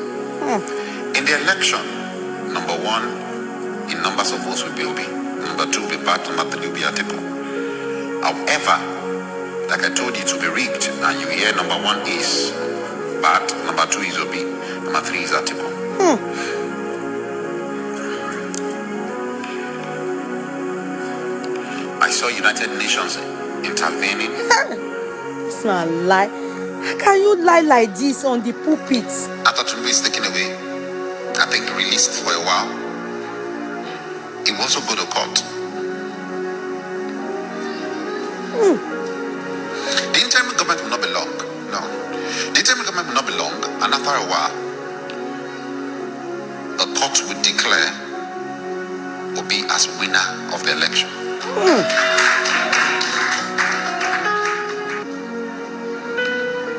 [SPEAKER 2] In the election, number one, in numbers of votes will be Obi. Number two will be Bat. Number three will be Atiku. However, like I told you, it will be rigged, and you hear number one is Bat, number two is Obi, number three is Atiku. I saw United Nations intervening.
[SPEAKER 1] It's not a lie. How can you lie like this on the pulpit?
[SPEAKER 2] After Tinubu is taken away, I think released for a while, he will also go to court. The interim government will not be long. No. The interim government will not be long, and after a while, the court will declare Obi as winner of the election.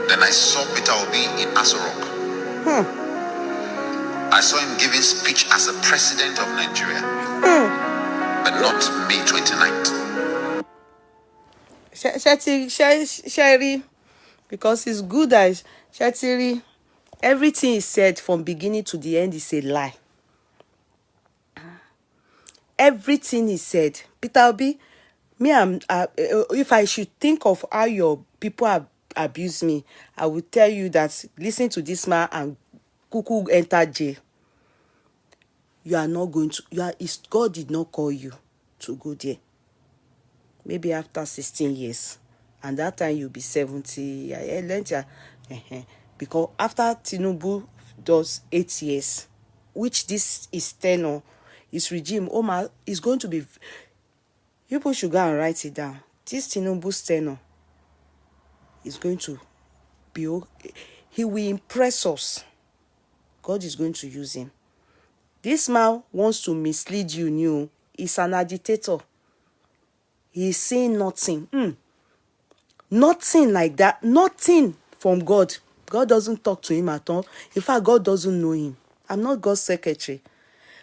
[SPEAKER 2] Then I saw Peter Obi in Aso Rock. I saw him giving speech as a president of Nigeria, but not May 29th.
[SPEAKER 1] Sherry, because it's good that Shetiri, everything is said from beginning to the end is a lie. Everything is said. Peter Obi, if I should think of how your people have abused me, I will tell you that listen to this man and Kuku enter jail. You are not going to. God did not call you to go there. Maybe after 16 years, and that time you'll be 70. Because after Tinubu does 8 years, which this is tenure, his regime, Omar is going to be. People should go and write it down. This Tinubu's tenure is going to be. He will impress us. God is going to use him. This man wants to mislead you. He's an agitator. He's saying nothing. Nothing like that. Nothing from God. God doesn't talk to him at all. In fact, God doesn't know him. I'm not God's secretary.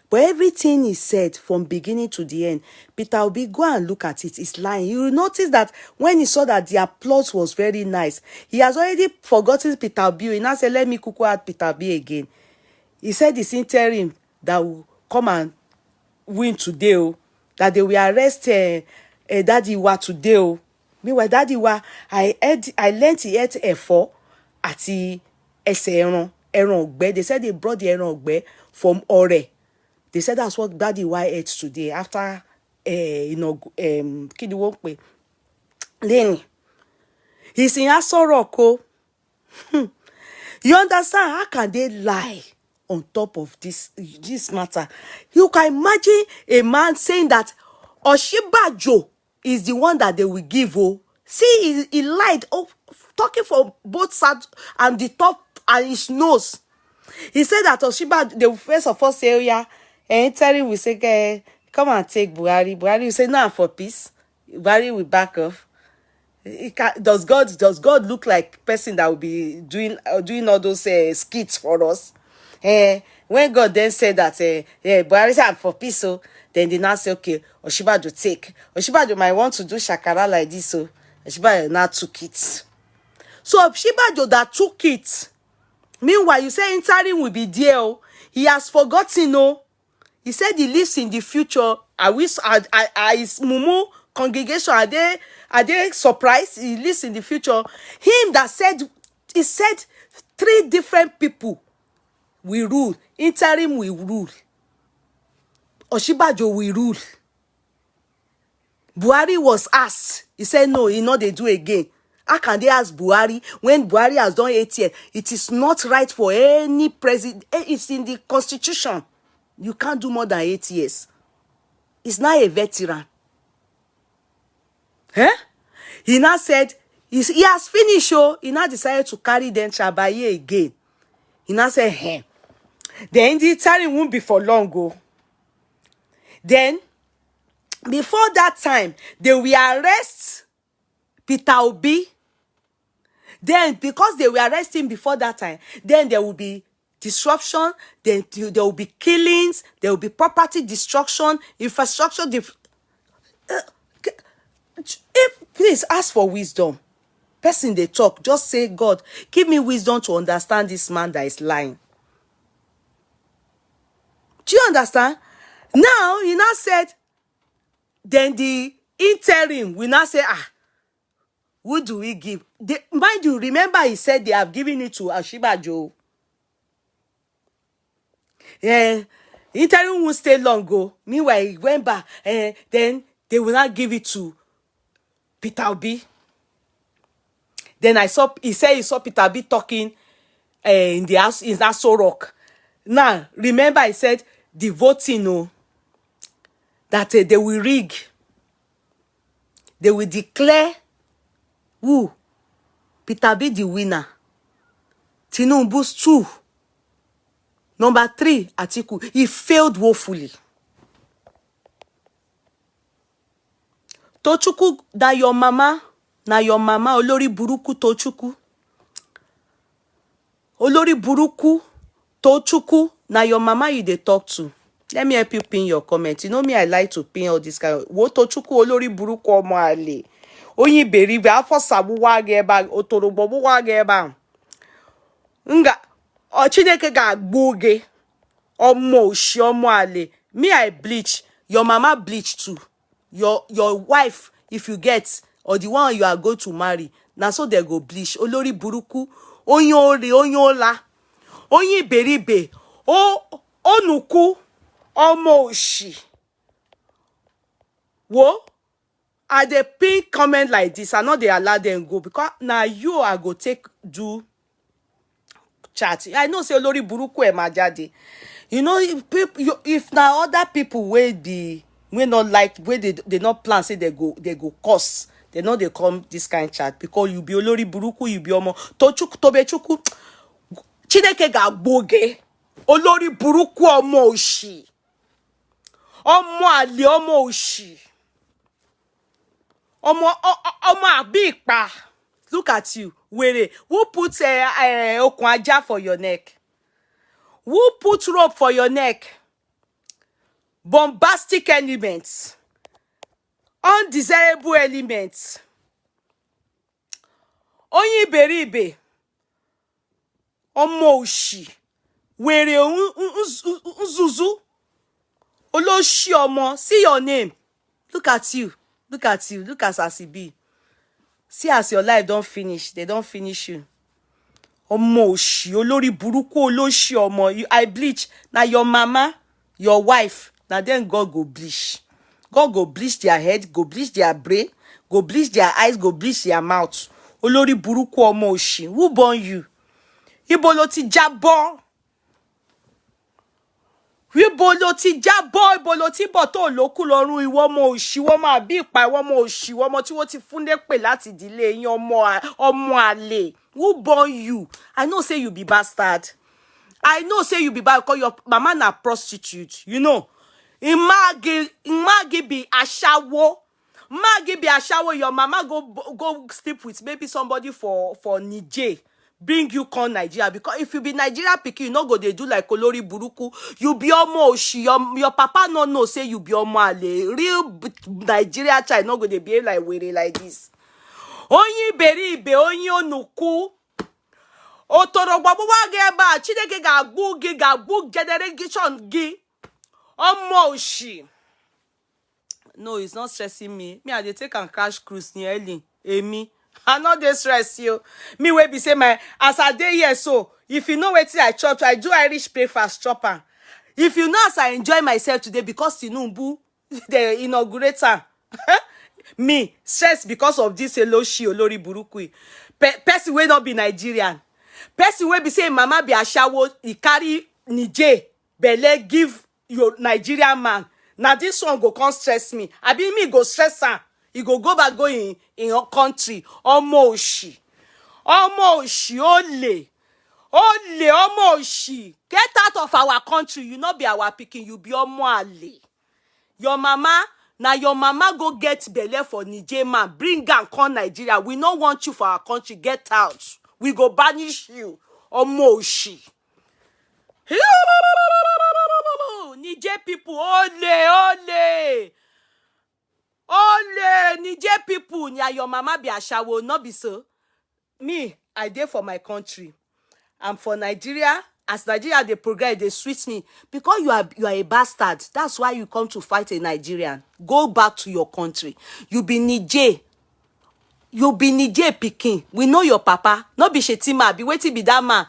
[SPEAKER 1] But everything he said from beginning to the end, Peter Obi, go and look at it. It's lying. You will notice that when he saw that the applause was very nice, he has already forgotten Peter Obi. He now said, let me cuckoo out Peter Obi again. He said it's interim that will come and win today. That they will arrest Daddy Wa today. Meanwhile, Daddy Wa, I learned he ate ẹ̀fọ́ àti ẹsẹ̀ ẹran ọ̀gbẹ́. They said they brought the ẹran ọ̀gbẹ́ from Ore. They said that's what Daddy Wa ate today after kí ni wọ́n pè lẹ́yìn. He's in Aso Rock. You understand? How can they lie on top of this matter? You can imagine a man saying that Oshibajo is the one that they will give. See, he lied. Talking from both sides and the top and his nose. He said that Oshibajo, they will first of all say, yeah, and Terry will say, come and take Buhari. Buhari will say, no, for peace. Buhari will back off. Does God look like person that will be doing all those skits for us? When God then said that Buhari said for peace, so then they now say, okay, Oshibajo take. Oshibajo might want to do shakara like this, so Oshibajo now took it. So Oshibajo that took it. Meanwhile, you say interim will be there. He has forgotten. He said he lives in the future. His Mumu congregation, are they surprised? He lives in the future. Him that said, he said 3 different people will rule. Interim will rule. Oshibajo will rule. Buhari was asked. He said, no, he know they do again. How can they ask Buhari when Buhari has done 8 years? It is not right for any president. It's in the constitution. You can't do more than 8 years. He's not a veteran. He now said, he has finished. He now decided to carry them Chabaye again. He now said, then the time won't be for long. Then, before that time, they will arrest Peter Obi. Then, because they will arrest him before that time, then there will be disruption, then there will be killings, there will be property destruction, infrastructure. Please ask for wisdom. person they talk, just say, God, give me wisdom to understand this man that is lying. Do you understand? Now, he now said, then the interim will now say, who do we give? Mind you, remember he said they have given it to Ashibajo. Interim won't stay long ago. Meanwhile, he went back. Then they will not give it to Peter Obi. Then he said he saw Peter Obi talking in the house in that Rock. Now, remember I said the voting, that they will rig. They will declare who? Peter Obi the winner. Tinubu's 2. Number 3, Atiku. He failed woefully. Tochukwu, na your mama, Olori Buruku Tochukwu. Olori Buruku Tochukwu, na your mama you dey talk to. Let me help you pin your comment. You know me, I like to pin all this kind of. Wo Tochukwu Olori Buruku ọmọ àlè. Oyin beribe afọ sabu wa geba, otorogbo wa geba. Nga Chineke ga-agbu oge. Ọmọ òṣì ọmọ àlè. Me, I bleach. Your mama bleach too. Your wife, if you get, or the one you are going to marry, na so they go bleach. Olori Buruku, onyola, onyi beribe, onuku, ọmọ òṣì. Wo, I dey pin comment like this. I know they allow them go because now you are go take do chat. I know say Olori Buruku e ma jade. You know, if now other people we not like, where they not plan, say they go curse. They know they come this kind of chat because you be Olori Buruku, you be omo tobechuku. Chineke ga gboge. Olori Buruku ọmọ òṣì. Ọmọ àlè ọmọ òṣì. Ọmọ àbípa. Look at you. Were who put okun aja for your neck? Who put rope for your neck? Bombastic elements. Undesirable elements. Onyi beribe. Ọmọ òṣì. Were nzuzu. Oloshi ọmọ. See your name. Look at you. Look at you. Look as it be. See as your life don't finish. They don't finish you. Ọmọ òṣì, Olori Buruku oloshi ọmọ. I bleach. Now your mama, your wife, now then God go bleach. God go bleach their head, go bleach their brain, go bleach their eyes, go bleach their mouth. Olori Buruku ọmọ òṣì. Who born you? Ibo lo ti jábọ́. Ibo lo ti jábọ́, ibo lo ti bọ̀ tó lókù lọ́rùn ìwọ ọmọ òṣì, ìwọ ọmọ àbípa, ìwọ ọmọ òṣì, ìwọ ọmọ tí wọ́n ti fún dépè láti ìdílé yín ọmọ àlè. Who born you? I know say you be bastard. I know say you be bad because your mama na prostitute, you know. Imagi be ashawo. Magi be ashawo. Your mama go sleep with maybe somebody for Niger. Bring you come Nigeria because if you be Nigeria pikin, you no go dey do like Olori Buruku. You be omo oshi. Your papa no know say you be omo ale. Real Nigeria child no go dey behave like were like this. Onyi beribe, onyi onuku. Otorogbo wa geba. Chineke ga-agbu generation gi. Omo oshi. No, it's not stressing me. Me, I dey take and crash cruise near Ellen. Amy. I no dey stress you. Me wey be say as I dey here so, if you know wetin I chop, I do Irish breakfast chopper. If you know as I enjoy myself today because Tinubu the inaugurator. Me stress because of this Eloshi Olori Buruku. Person wey not be Nigerian. Person wey be say mama be ashawo, he carry Niger belle give your Nigerian man. Now this one go come stress me. I be me go stress her. He go back go in your country. Ọmọ òṣì. Ọmọ òṣì ole. Ole ọmọ òṣì. Get out of our country. You not be our pikin. You be ọmọ àlè. Your mama, now your mama go get belle for Niger man. Bring am come Nigeria. We no want you for our country. Get out. We go banish you. Ọmọ òṣì. Niger people, ole. Niger people, your mama be ashawo, no be so. me, I dey for my country. I'm for Nigeria. As Nigeria dey progress, dey sweet me because you are a bastard. That's why you come to fight a Nigerian. Go back to your country. You be Niger. You be Niger pikin. We know your papa. No be Shetima. Be wetin be that man.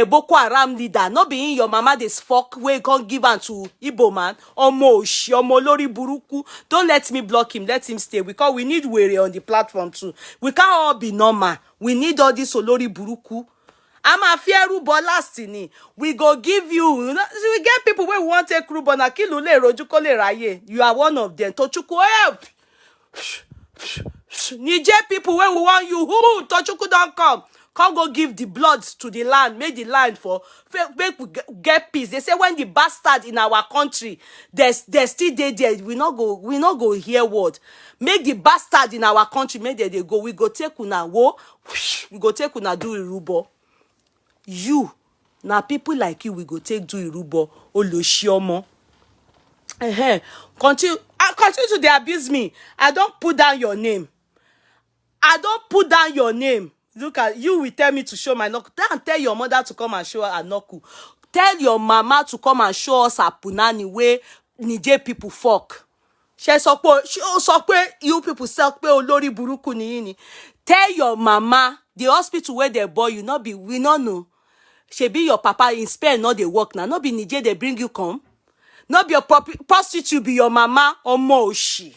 [SPEAKER 1] Boko Haram leader. No be in your mama dey fuck wey come give am to Igbo man. Omo oshi, omo lori buruku. Don't let me block him. Let him stay because we need were on the platform too. We can't all be normal. We need all this olori buruku. I'm a fear rubo last ni. We go give you. We get people wey want take rubo na kilule rojuko le raye. You are one of them. Tochukwu help. Niger people when we want you, who Tochukwu don't come go give the blood to the land, make the land for make we get peace. They say when the bastard in our country, there's still there, we not go hear word. Make the bastard in our country, make they go. We go take una wo, we go take una do irubo. You, now people like you, we go take do irubo. Oloshiomo. Continue to dey abuse me. I don't put down your name. I don't put down your name. Look at you, will tell me to show my knuckle. Don't tell your mother to come and show her knuckle. Tell your mama to come and show us her punani where Niger people fuck. She sọ pé you people sọ pé olórí burúkú ni yín ni. Tell your mama the hospital where they boy you not be we no know. Shebi your papa in Spain not dey work now. Not be Niger they bring you come. Not be your prostitute be your mama. Omo oshi.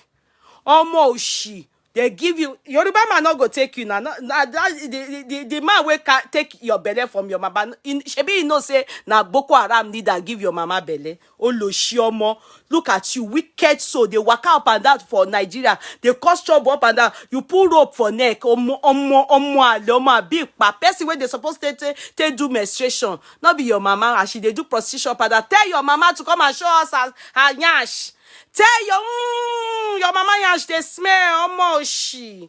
[SPEAKER 1] Omo oshi. They give you Yoruba man not go take you now. The man wey can take your belly from your mama. Shebi you know say na Boko Haram leader give your mama belly. Oloshi omo. Look at you, wicked soul. They walk up and down for Nigeria. They cause trouble up and down. You pull rope for neck. Omo big pa. Person where they supposed to take do menstruation. Not be your mama. As she they do prostitution up and down. Tell your mama to come and show us her nyash. Tell your mama yash they smell omo oshi,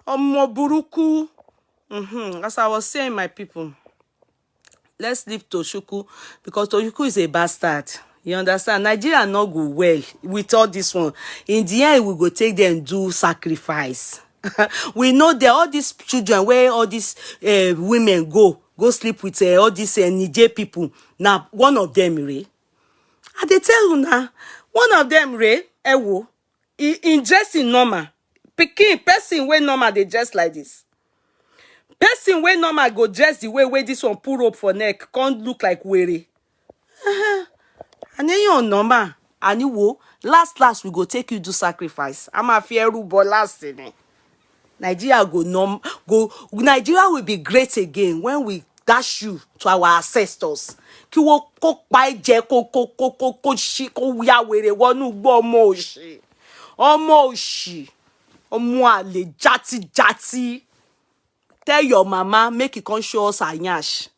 [SPEAKER 1] omo buruku. As I was saying, my people, let's leave Tochukwu because Tochukwu is a bastard. You understand? Nigeria not go well with all this one. In the end, we go take them do sacrifice. We know that all these children where all these women go sleep with all these Niger people. Now, one of them, Ray. I dey tell you now, one of them, Ray, Ewo, in dressing normal. Pikin, person wey normal, they dress like this. Person wey normal go dress the way this one pull rope for neck, can't look like were. And then you normal. And you wo, last we go take you do sacrifice. I'm a fear rubo last thing. Nigeria Nigeria will be great again when we dash you to our ancestors. Kí wọ́n kó pa ẹ̀jẹ̀ kó ṣí kó ya wèrè wọnú gbọ́ ọmọ òṣì ọmọ àlè jati. Tell your mama make it come show us her nyash.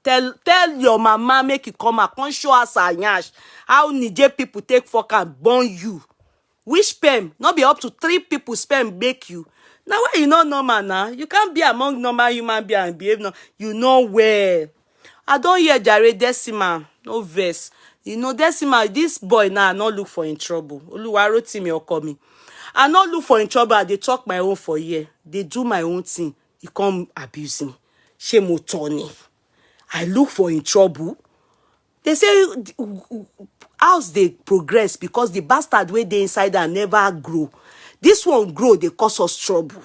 [SPEAKER 1] Tell your mama make it come show us her nyash. How Niger people take fuck and burn you. Which sperm? Not be up to 3 people sperm make you. Now why you not normal now? You can't be among normal human beings and behave no. You know where. I don't hear Jare Decima. No verse. You know Decima, this boy now not look for in trouble. Oluwa wrote him or call me. I not look for in trouble. They talk my own for a year. They do my own thing. You come abuse me. Shame Tony. I look for in trouble. They say how's they progress because the bastard way they inside and never grow. This one grow, they cause us trouble.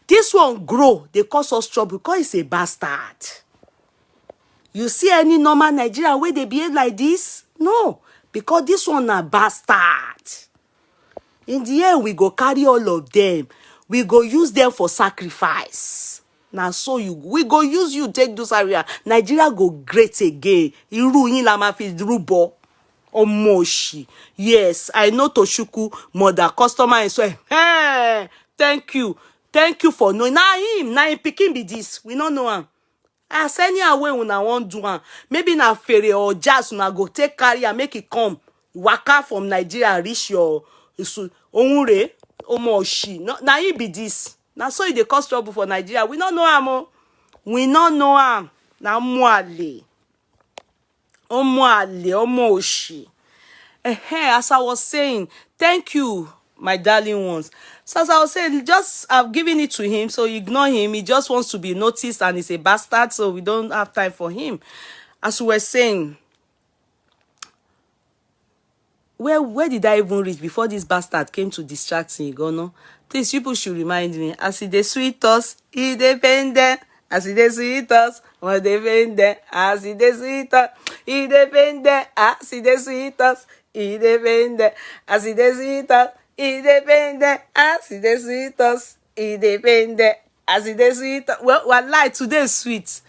[SPEAKER 1] This one grow, they cause us trouble because it's a bastard. You see any normal Nigerian way they behave like this? No, because this one a bastard. In the end, we go carry all of them. We go use them for sacrifice. Now, so we go use you take those area. Nigeria go great again. Iru yin la ma fi rubo. Omoshi. Yes, I know Tochukwu mother customer and so hey, thank you for knowing. Now him pikin be this. We don't know him. As any way una want do am. Maybe na ferry or jazz una go take carry and make it come. Waka from Nigeria reach your onure omoshi. Now he be this. Now so they cause trouble for Nigeria. We don't know him. We don't know him. Now mwale. Omo oshi. As I was saying, thank you, my darling ones. So as I was saying, just I've given it to him, so ignore him. He just wants to be noticed and he's a bastard, so we don't have time for him. As we were saying, where did I even reach before this bastard came to distract me, Gono? Please, people should remind me. As he dey sweet us, he dey pain them. As he dey sweet us, what dey pain them. As he dey sweet us, he dey pain them. As he dey sweet us, he dey pain them. As he dey sweet us, he dey pain them. As he dey sweet us, he dey pain them. As he dey sweet us. Well, wallahi, today is sweet.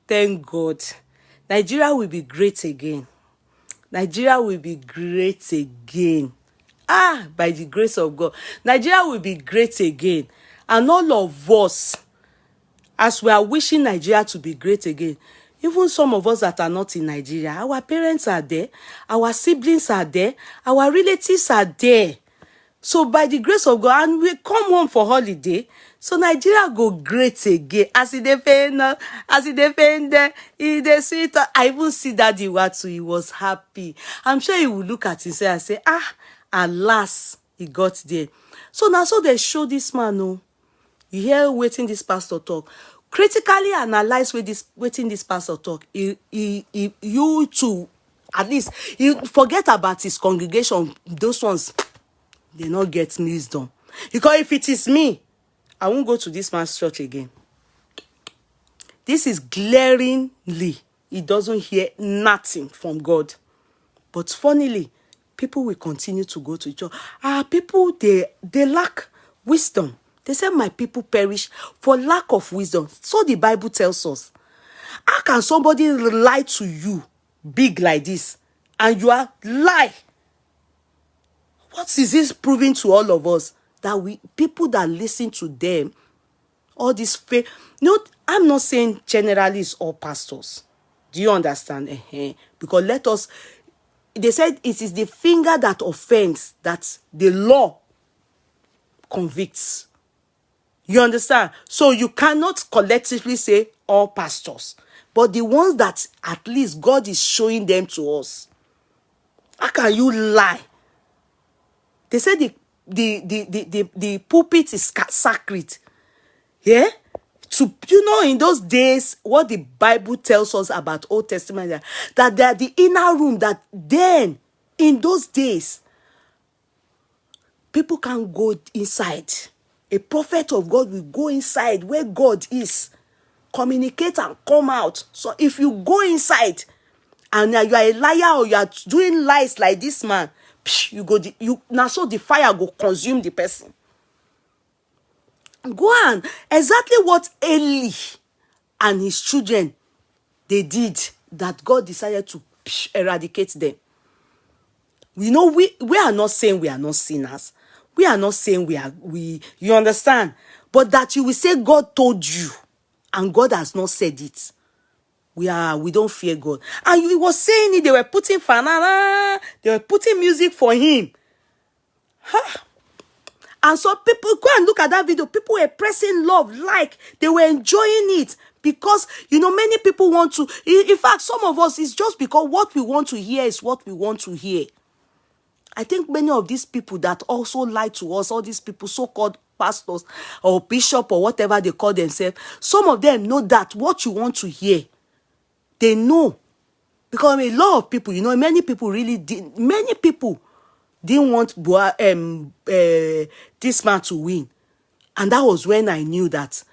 [SPEAKER 1] Thank God. Nigeria will be great again. Nigeria will be great again. By the grace of God. Nigeria will be great again. And all of us, as we are wishing Nigeria to be great again, even some of us that are not in Nigeria, our parents are there, our siblings are there, our relatives are there. So by the grace of God, and we come home for holiday, so Nigeria go great again. As he dey pain, as he dey pain there, he dey sweet. I even see Daddy Watu, he was happy. I'm sure he will look at himself and say, alas, he got there. So now, so they show this man, you hear wetin this pastor talk. Critically analyze wetin this pastor talk. You too, at least, you forget about his congregation. Those ones, they not get wisdom. Because if it is me, I won't go to this man's church again. This is glaringly, he doesn't hear nothing from God. But funnily, people will continue to go to church. People, they lack wisdom. They say my people perish for lack of wisdom. So the Bible tells us. How can somebody lie to you big like this and you are lie? What is this proving to all of us? That people that listen to them, all this faith. I'm not saying generally it's all pastors. Do you understand? Because they said it is the finger that offends that the law convicts. You understand? So you cannot collectively say all pastors, but the ones that at least God is showing them to us. How can you lie? They say the pulpit is sacred. Yeah? In those days, what the Bible tells us about Old Testament, that they are the inner room, that then, in those days, people can go inside. A prophet of God will go inside where God is, communicate and come out. So if you go inside and you are a liar or you are doing lies like this man, now so the fire go consume the person. Go on. Exactly what Eli and his children they did, that God decided to eradicate them. We are not saying we are not sinners. We are not saying you understand? But that you will say God told you and God has not said it. We don't fear God. And he was saying it, they were putting they were putting music for him. And so people go and look at that video. People were pressing love, like they were enjoying it. Because, many people want to. In fact, some of us, it's just because what we want to hear is what we want to hear. I think many of these people that also lie to us, all these people, so-called pastors or bishop or whatever they call themselves, some of them know that what you want to hear, they know. Because a lot of people, many people didn't want this man to win. And that was when I knew that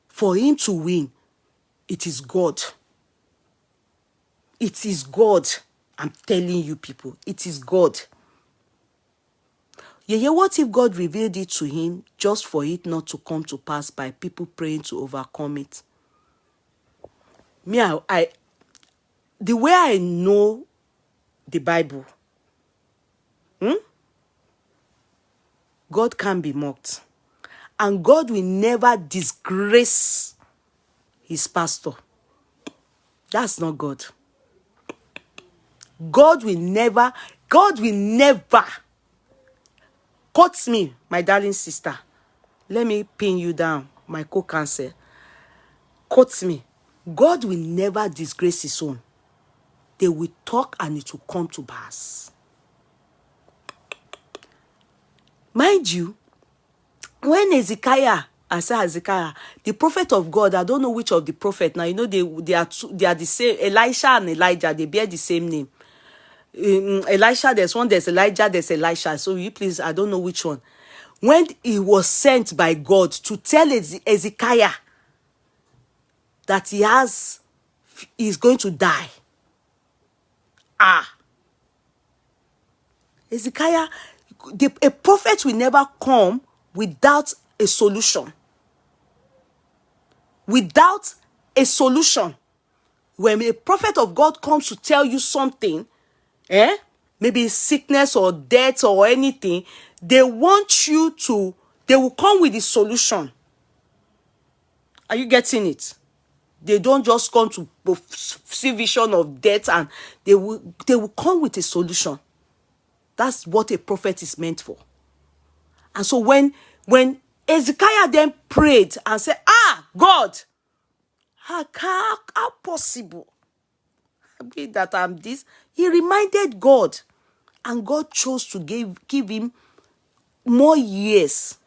[SPEAKER 1] for him to win, it is God. It is God. I'm telling you people, it is God. What if God revealed it to him just for it not to come to pass by people praying to overcome it? The way I know the Bible, God can't be mocked. And God will never disgrace his pastor. That's not God. God will never, quote me, my darling sister. Let me pin you down, my co-cancer. Quote me. God will never disgrace his own. They will talk and it will come to pass. Mind you, when Hezekiah, I say Hezekiah, the prophet of God, I don't know which of the prophet. Now, you know, they are the same. Elisha and Elijah, they bear the same name. Elisha, there's one, there's Elijah, there's Elisha. So you please, I don't know which one. When he was sent by God to tell Hezekiah that he's going to die. Hezekiah, a prophet will never come without a solution. Without a solution. When a prophet of God comes to tell you something, maybe sickness or death or anything, they will come with the solution. Are you getting it? They don't just come to see vision of death, and they will come with a solution. That's what a prophet is meant for. And so when Hezekiah then prayed and said, God, how possible be that I'm this? He reminded God, and God chose to give him more years.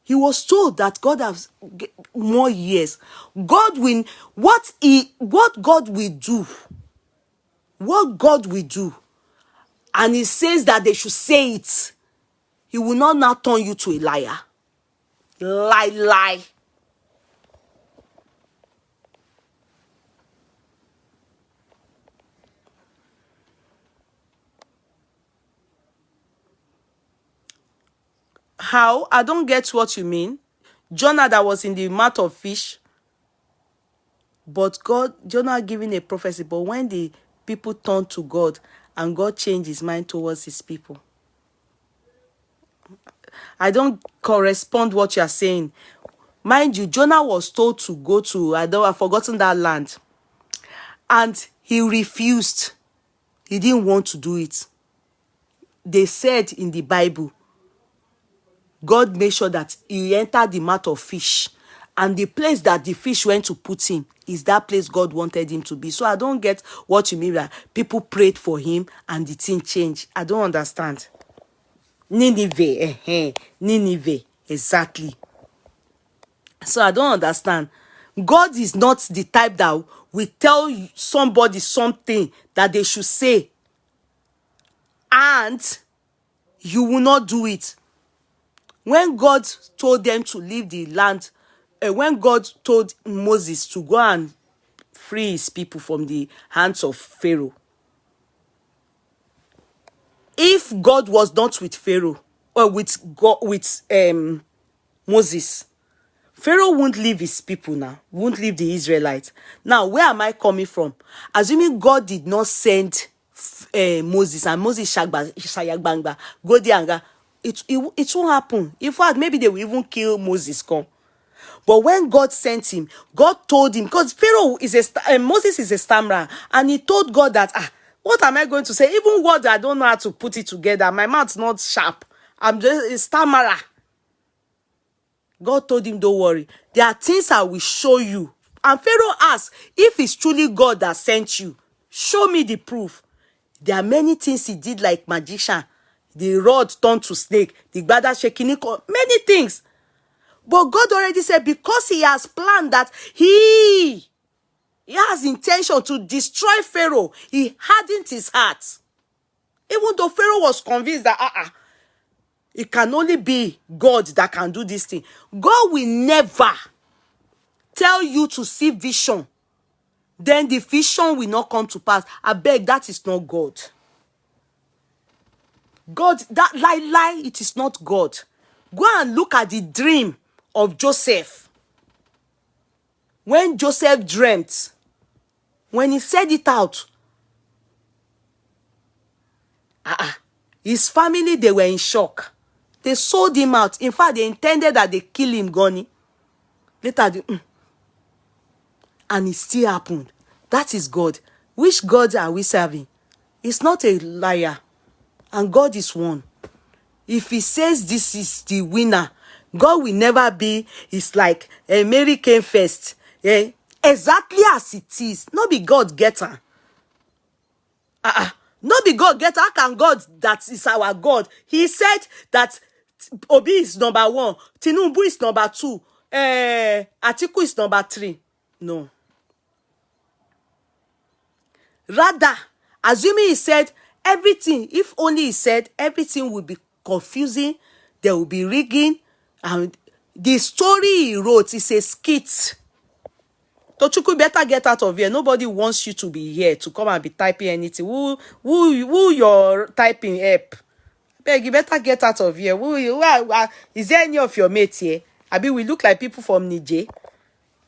[SPEAKER 1] He was told that God has more years. What God will do, and he says that they should say it. He will not now turn you to a liar. Lie. How? I don't get what you mean. Jonah that was in the mouth of fish, but Jonah giving a prophecy, but when the people turned to God and God changed his mind towards his people. I don't correspond what you are saying. Mind you, Jonah was told to go to, I've forgotten that land. And he refused. He didn't want to do it. They said in the Bible, God made sure that he entered the mouth of fish. And the place that the fish went to put him is that place God wanted him to be. So I don't get what you mean that people prayed for him and the thing changed. I don't understand. Nineveh, exactly. So I don't understand. God is not the type that will tell somebody something that they should say, and you will not do it. When God told them to leave the land, when God told Moses to go and free his people from the hands of Pharaoh, if God was not with Pharaoh or with Moses, Pharaoh won't leave his people now, won't leave the Israelites. Now, where am I coming from? Assuming God did not send Moses, and Moses shayagbangba, go there and go, it won't happen. In fact, maybe they will even kill Moses. But when God sent him, God told him, because Moses is a stammerer, and he told God that, what am I going to say? Even words, I don't know how to put it together. My mouth's not sharp. I'm just a stammerer. God told him, don't worry. There are things I will show you. And Pharaoh asked, if it's truly God that sent you, show me the proof. There are many things he did like magician. The rod turned to snake. The gbada shaking, many things. But God already said, because he has planned that he has intention to destroy Pharaoh, he hardened his heart. Even though Pharaoh was convinced that it can only be God that can do this thing. God will never tell you to see vision, then the vision will not come to pass. I beg, that is not God. God, that lie, it is not God. Go and look at the dream of Joseph. When Joseph dreamt, when he said it out, his family, they were in shock. They sold him out. In fact, they intended that they kill him, Goni. Later, and it still happened. That is God. Which God are we serving? He's not a liar. And God is one. If he says this is the winner, God will never be, it's like Mary came first. Exactly as it is. Not be God getter. No be God get, how can God that is our God? He said that Obi is number 1, Tinubu is number 2, Atiku is number 3. No. Rather, assuming he said everything, if only he said everything would be confusing, there will be rigging, and the story he wrote is a skit. Tochukwu, better get out of here. Nobody wants you to be here to come and be typing anything. Who your typing help? Beg, you better get out of here. Is there any of your mates here? Abi, we look like people from Niger.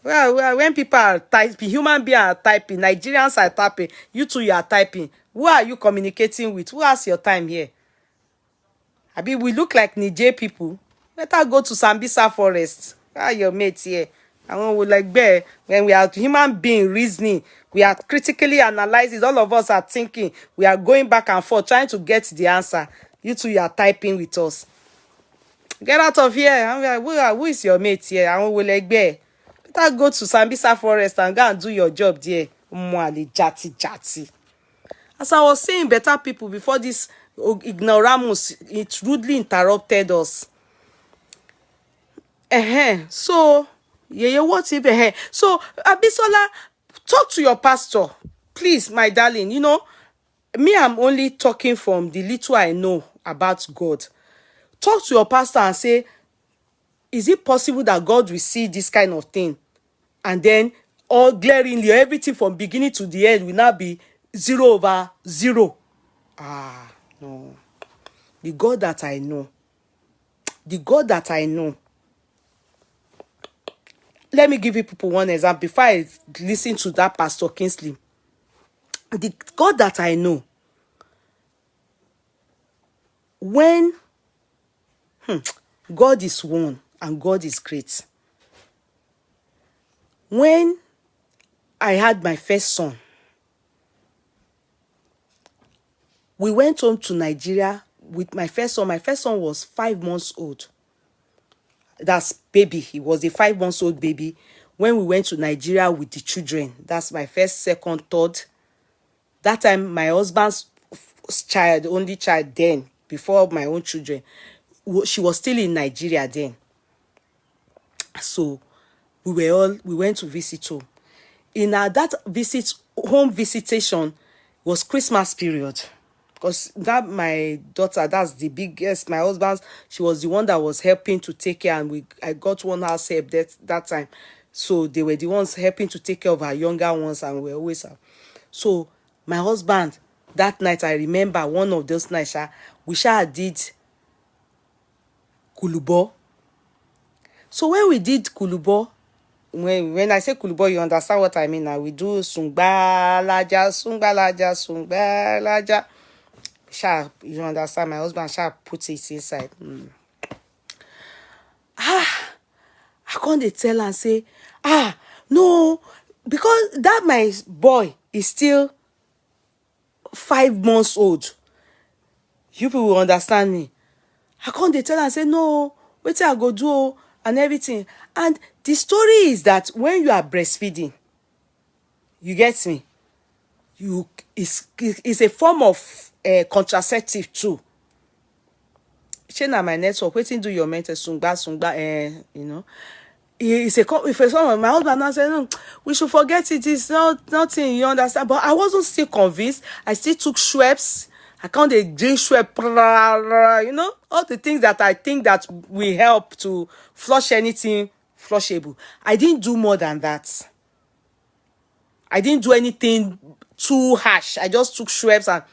[SPEAKER 1] Well, when people are typing, human beings are typing, Nigerians are typing, you two, you are typing. Who are you communicating with? Who has your time here? Abi, we look like Niger people. Better go to Sambisa forest. Where are your mates here? I want we like bear. When we are human being reasoning, we are critically analyzing. All of us are thinking. We are going back and forth, trying to get the answer. You two, you are typing with us. Get out of here. I'm like, who is your mate here? I want we like bear. Better go to Sambisa forest and go and do your job there. Mwali jati. As I was saying, better people before this ignoramus, it rudely interrupted us. So, yeah, what if? So, Abisola, talk to your pastor, please, my darling. You know, me, I'm only talking from the little I know about God. Talk to your pastor and say, is it possible that God will see this kind of thing? And then, all glaringly, everything from beginning to the end will now be 0/0. No. The God that I know. Let me give you people one example before I listen to that Pastor Kingsley. The God that I know, when God is one and God is great. When I had my first son, we went home to Nigeria with my first son. My first son was 5 months old. That's baby. He was a 5 months old baby when we went to Nigeria with the children. That's my first, second, third. That time, my husband's child, only child then, before my own children, she was still in Nigeria then. So we went to visit home. In that home visitation was Christmas period. Because that my daughter, that's the biggest, my husband's, she was the one that was helping to take care, and I got one house help that time. So they were the ones helping to take care of our younger ones, and we always have. So my husband, that night, I remember one of those nights, we did kulubo. So when we did kulubo, when I say kulubo, you understand what I mean now. We do sungbalaja. You understand? My husband put it inside. I can't tell and say, no, because that my boy is still 5 months old. You people will understand me. I can't tell and say, no, wait till I go do and everything. And the story is that when you are breastfeeding, you get me, it's a form of contraceptive too. Shey my network, waiting do your mental sungba, you know. It's if someone, my husband now said, no, we should forget it. It's nothing, you understand. But I wasn't still convinced. I still took Schweppes. I can't drink Schweppes, you know, all the things that I think that will help to flush anything flushable. I didn't do more than that. I didn't do anything too harsh. I just took Schweppes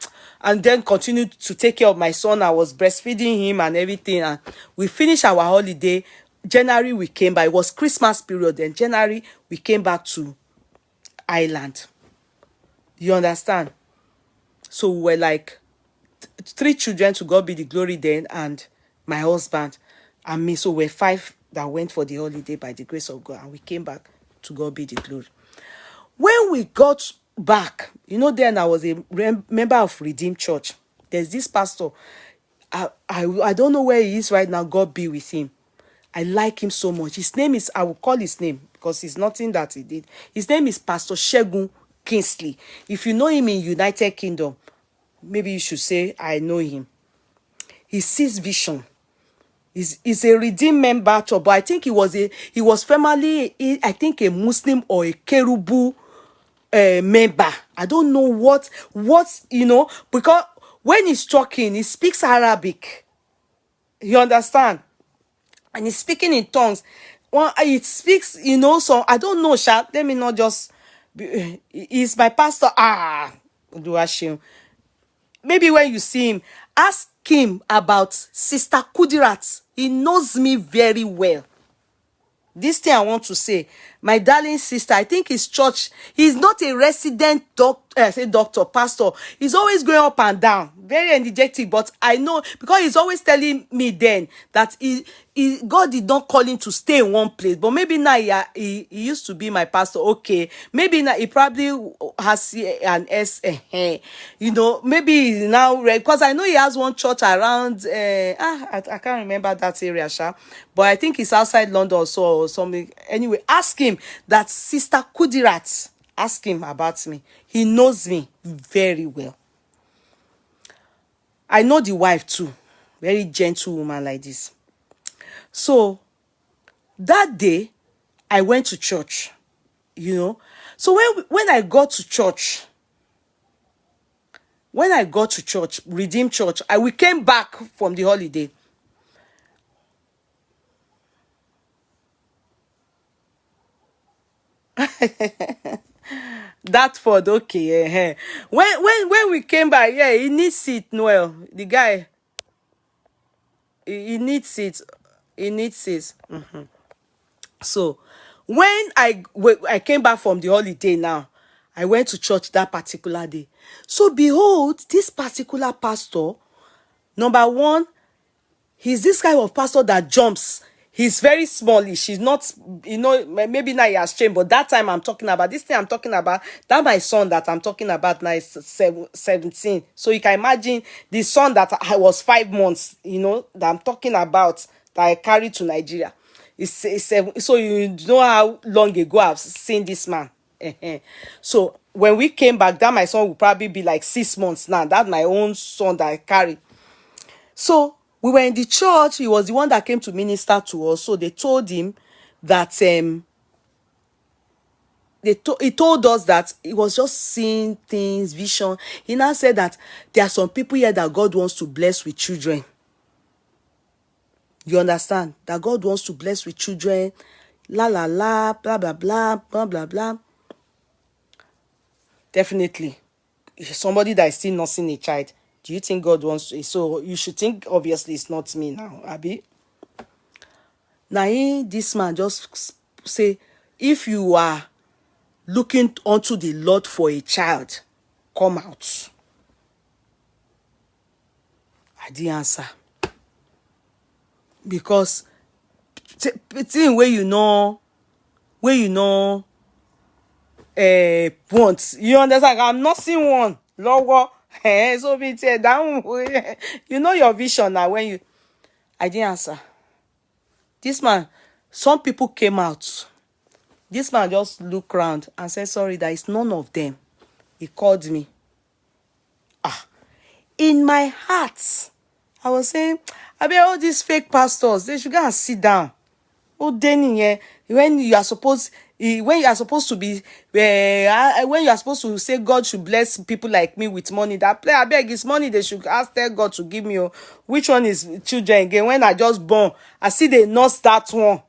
[SPEAKER 1] and then continued to take care of my son. I was breastfeeding him and everything. And we finished our holiday. January we came back. It was Christmas period. Then January we came back to Ireland. You understand? So we were like 3 children, to God be the glory then, and my husband and me. So we're 5 that went for the holiday by the grace of God. And we came back, to God be the glory. When we got back, you know, then I was a member of Redeemed Church. There's this pastor. I don't know where he is right now. God be with him. I like him so much. His name is, I will call his name because it's nothing that he did. His name is Pastor Shegun Kingsley. If you know him in United Kingdom, maybe you should say, I know him. He sees vision. He's a redeemed member, but I think he was formerly, I think, a Muslim or a Kerubu member. I don't know what because when he's talking, he speaks Arabic. You understand? And he's speaking in tongues. Well, it speaks, so I don't know, Sha. Let me not just he's my pastor. Do I shame? Maybe when you see him, ask him about Sister Kudirat. He knows me very well. This thing I want to say, my darling sister, I think his church, he's not a resident doctor, pastor. He's always going up and down, very energetic, but I know because he's always telling me then that God did not call him to stay in one place. But maybe now he used to be my pastor. Okay, maybe now he probably has an maybe he's now, because I know he has one church around I can't remember that area, Sha, but I think it's outside London or something. Anyway, ask him that Sister Kudirat. Ask him about me. He knows me very well. I know the wife too. Very gentle woman like this. So that day, I went to church, So when I got to church, Redeemed Church, we came back from the holiday. That Ford, okay. When we came back, yeah, he needs it, Noel. The guy, he needs it. He needs it. So when I came back from the holiday now, I went to church that particular day. So behold, this particular pastor, number one, he's this kind of pastor that jumps. He's very smallish. He's not, maybe now he has changed, but that time I'm talking about, this thing I'm talking about, that my son that I'm talking about now is 17. So you can imagine the son that I was 5 months, that I'm talking about, that I carried to Nigeria. It's 7. So you know how long ago I've seen this man. So when we came back, that my son will probably be like 6 months now. That's my own son that I carry. So we were in the church. He was the one that came to minister to us. So they told him that he told us that he was just seeing things, vision. He now said that there are some people here that God wants to bless with children. You understand? That God wants to bless with children. La la la, blah blah blah, blah blah blah. Definitely, somebody that is still nursing a child. Do you think God wants to? So you should think, obviously, it's not me now, Abi. Now, this man just say, if you are looking unto the Lord for a child, come out. I didn't answer. Because, thing where you know, want. You understand? I'm not seeing one. Lower. So be down. You know your vision now when you. I didn't answer. This man, some people came out. This man just looked around and said, sorry, there is none of them. He called me. In my heart, I was saying, I mean, all these fake pastors, they should go and sit down. Oh, then when you are supposed to be, when you are supposed to say God should bless people like me with money, that I beg is money they should tell God to give me. Which one is children again? When I just born, I see they not start one.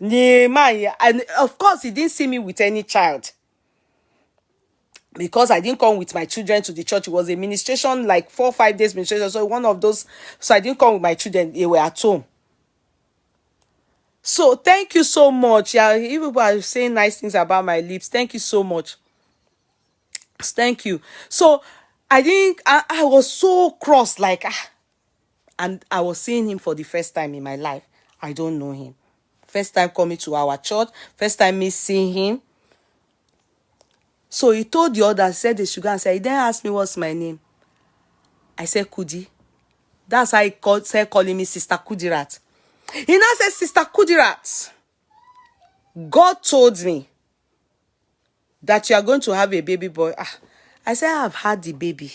[SPEAKER 1] Man, and of course he didn't see me with any child. Because I didn't come with my children to the church. It was a ministration, like 4 or 5 days ministration. So one of those, so I didn't come with my children. They were at home. So thank you so much. Yeah, people are saying nice things about my lips. Thank you so much. Thank you. So I was so cross, like, and I was seeing him for the first time in my life. I don't know him. First time coming to our church. First time me seeing him. So he told the others, said they should go and say, he then asked me what's my name. I said Kudi. That's how he started calling me Sister Kudirat. He now said, Sister Kudirat, God told me that you are going to have a baby boy. I said, I've had the baby.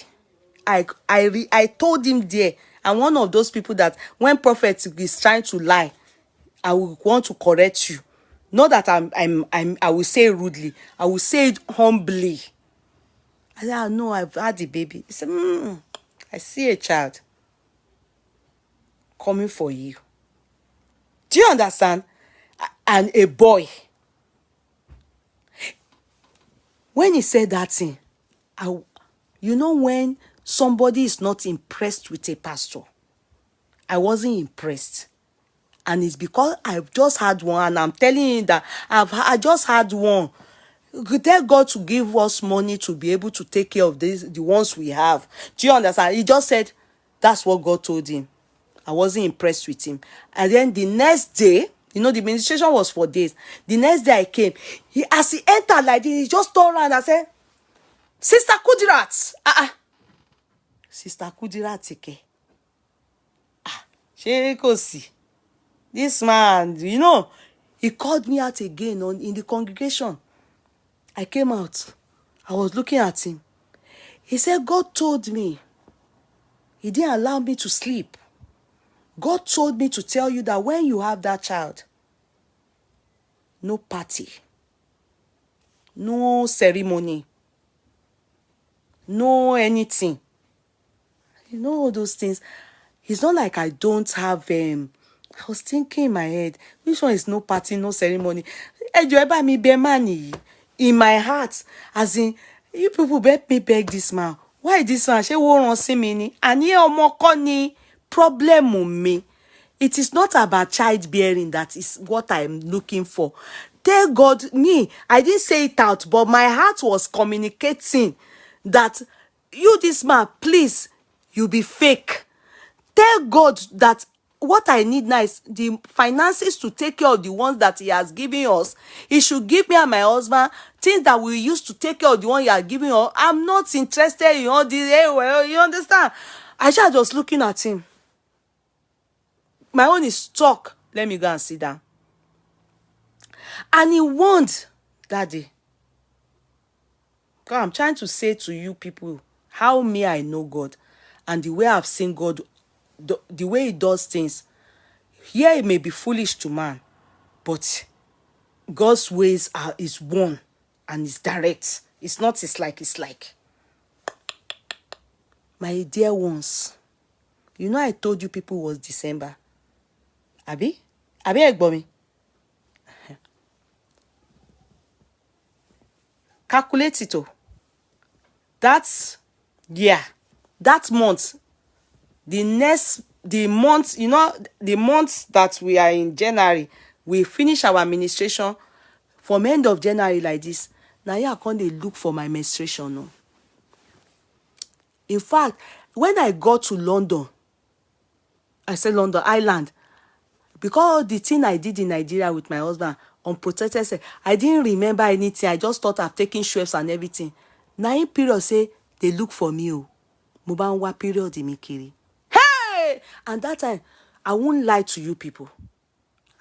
[SPEAKER 1] I told him there. I'm one of those people that when prophet is trying to lie, I will want to correct you. Not that I will say it rudely. I will say it humbly. I said, "Ah, no, I've had the baby." He said, I see a child coming for you. Do you understand? And a boy. When he said that thing, you know when somebody is not impressed with a pastor, I wasn't impressed. And it's because I've just had one, and I'm telling you that I just had one. Tell God to give us money to be able to take care of the ones we have. Do you understand? He just said that's what God told him. I wasn't impressed with him. And then the next day, the administration was for days. The next day I came, as he entered like this, he just turned around and said, "Sister Kudirat." Sister Kudirat, okay. Ṣé kò sí? This man, he called me out again in the congregation. I came out. I was looking at him. He said, "God told me. He didn't allow me to sleep. God told me to tell you that when you have that child, no party, no ceremony, no anything." All those things. It's not like I don't have I was thinking in my head, which one is no party, no ceremony? In my heart, as in, you people beg me beg this man. Why this man? She won't see me. And ni problem me. It is not about childbearing that is what I'm looking for. Tell God, I didn't say it out, but my heart was communicating that this man, please, you be fake. Tell God that what I need now is the finances to take care of the ones that he has given us. He should give me and my husband things that we used to take care of the one he has given us. I'm not interested in all this. Well, you understand? I just was looking at him. My own is stuck. Let me go and sit down. And he warned Daddy. God, I'm trying to say to you people how I know God and the way I've seen God, the way he does things. Here it may be foolish to man, but God's ways is one and is direct. It's not, it's like. My dear ones, I told you people was December. Abi Egbomi. Calculate it. That's that month. The month, the month that we are in January, we finish our administration. From end of January like this, now I can't look for my menstruation. No. In fact, when I got to London, I said London, Ireland, because the thing I did in Nigeria with my husband, unprotected sex, I didn't remember anything. I just thought I've taken Schweppes and everything. Now in period say, they look for me. Mubanwa period in Mikiri. Hey! And that time, I won't lie to you people.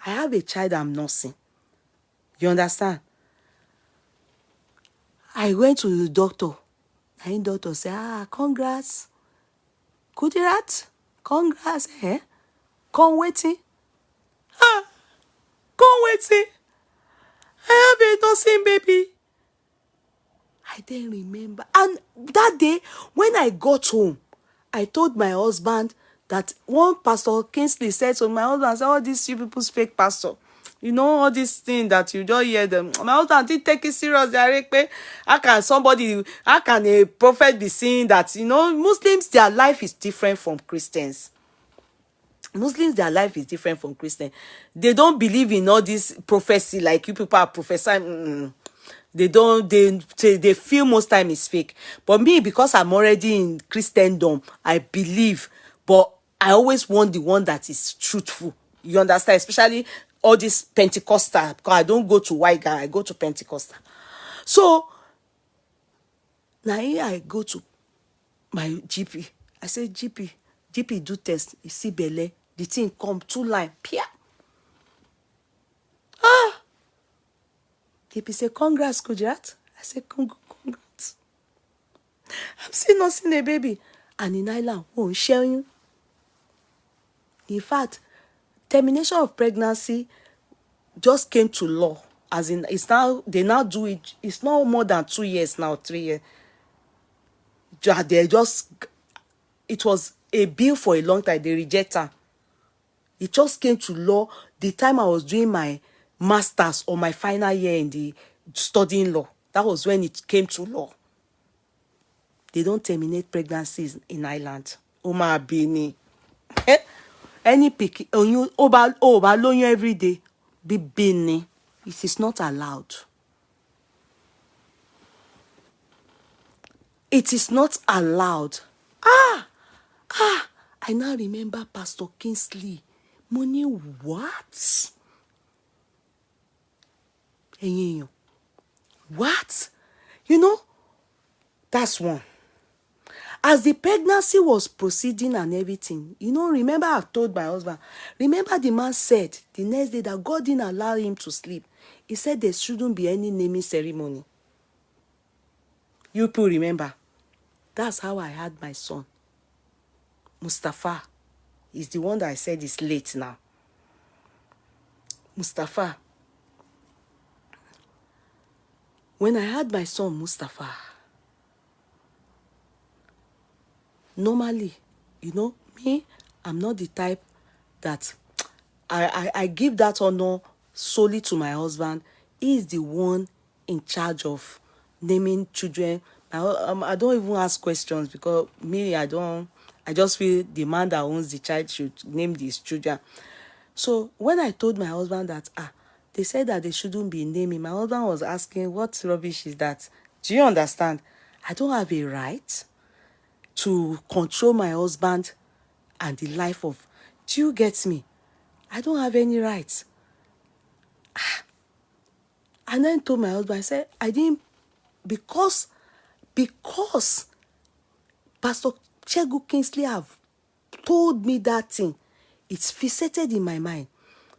[SPEAKER 1] I have a child I'm nursing. You understand? I went to the doctor. And the doctor said, congrats. Kudirat, congrats. Come waiting. Come waiting. I have a nursing baby. I didn't remember. And that day, when I got home, I told my husband that one Pastor Kingsley said to my husband, all these you people's fake pastor. All these things that you don't hear them. My husband didn't take it serious. How can a prophet be saying that, Muslims, their life is different from Christians. Muslims, their life is different from Christians. They don't believe in all this prophecy like you people are prophesying. They don't, they feel most time is fake. But me, because I'm already in Christendom, I believe. But I always want the one that is truthful. You understand? Especially all this Pentecostal. Because I don't go to white guy, I go to Pentecostal. So, now here I go to my GP. I say, GP do test. You see belle. The thing come 2 line. Pia. GP say, congrats, Kudirat. I say, congrats. I'm still nursing a baby. And in Ireland, won't share you. In fact, termination of pregnancy just came to law. As in, it's now, they now do it. It's not more than 2 years now, 3 years. They just, it was a bill for a long time. They reject her. It just came to law the time I was doing my master's or my final year in the studying law. That was when it came to law. They don't terminate pregnancies in Ireland. Oma Bini. Any pick, oba lóyún every day. Be Bini. It is not allowed. It is not allowed. I now remember Pastor Kingsley. Money what? What? You know, that's one. As the pregnancy was proceeding and everything, remember I've told my husband, remember the man said the next day that God didn't allow him to sleep. He said there shouldn't be any naming ceremony. You people remember? That's how I had my son. Mustafa is the one that I said is late now. Mustafa. When I had my son, Mustafa, normally, me, I'm not the type that I give that honor solely to my husband. He is the one in charge of naming children. I don't even ask questions because me, I just feel the man that owns the child should name these children. So when I told my husband that, they said that they shouldn't be naming, my husband was asking, what rubbish is that? Do you understand? I don't have a right to control my husband and the life of. Do you get me? I don't have any rights. And then told my husband, I said, I didn't, because Pastor Kingsley have told me that thing, it's fixated in my mind.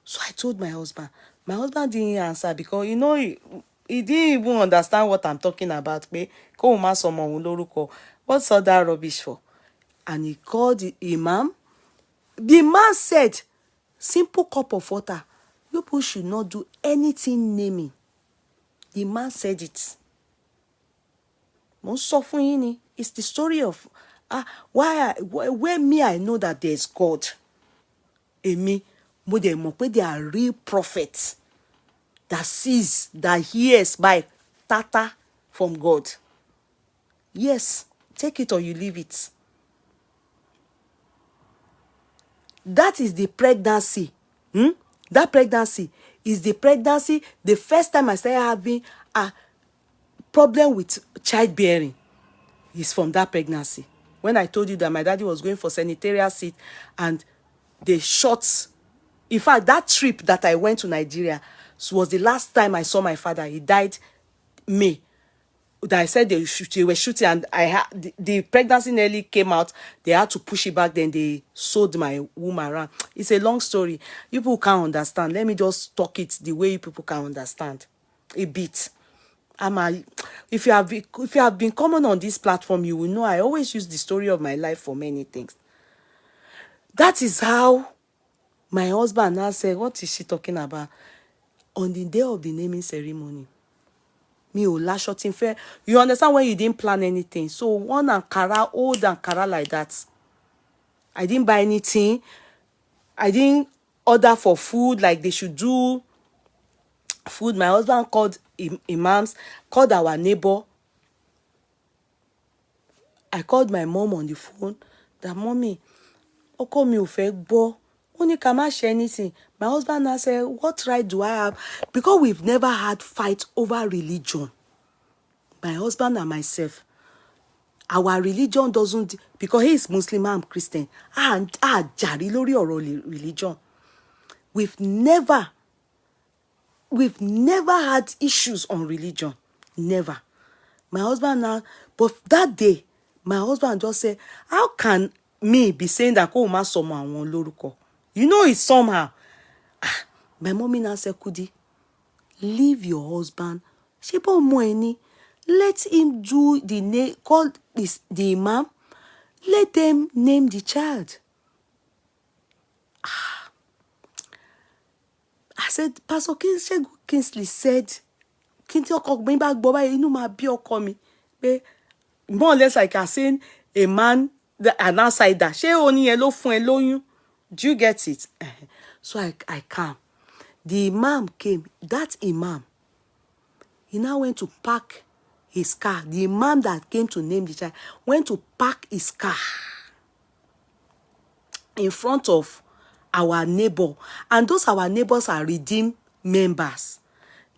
[SPEAKER 1] So I told my husband. My husband didn't answer because, he didn't even understand what I'm talking about. What's all that rubbish for? And he called the imam. The man said, simple cup of water. You people should not do anything naming. The man said it. It's the story of where me I know that there's God. Me, they are real prophets that sees, that hears by Tata from God. Yes, take it or you leave it. That is the pregnancy. That pregnancy is the pregnancy. The first time I started having a problem with childbearing is from that pregnancy. When I told you that my daddy was going for sanitarian seat and they shot. In fact, that trip that I went to Nigeria was the last time I saw my father. He died May. That I said they were shooting, and the pregnancy nearly came out. They had to push it back. Then they sewed my womb around. It's a long story. You people can't understand. Let me just talk it the way you people can understand a bit. If you have been coming on this platform, you will know I always use the story of my life for many things. That is how my husband now said, what is she talking about? On the day of the naming ceremony, me lash out in fair. You understand when you didn't plan anything. So one Ankara, old Ankara like that. I didn't buy anything. I didn't order for food like they should do. Food. My husband called imams, called our neighbor. I called my mom on the phone. That mommy, ọkọ mi ò fẹ́ gbọ́. Ó ní ká má share anything. My husband now said, what right do I have? Because we've never had fight over religion. My husband and myself. Our religion doesn't, because he is Muslim, I'm Christian. Jàrí lórí ọ̀rọ̀ religion. We've never had issues on religion. Never. My husband now, but that day, my husband just said, how can me be saying that kó má sọmọ àwọn lórúkọ? It's somehow. My mommy now said, Kudi, leave your husband. Ṣé bó mọ ẹni? Let him do the name, call the imam. Let them name the child. I said, Pastor Kingsley said, more or less like I saying a man, an outsider. Do you get it? So I calm. The imam came. That imam, he now went to park his car. The imam that came to name the child went to park his car in front of our neighbor. And those our neighbors are redeemed members.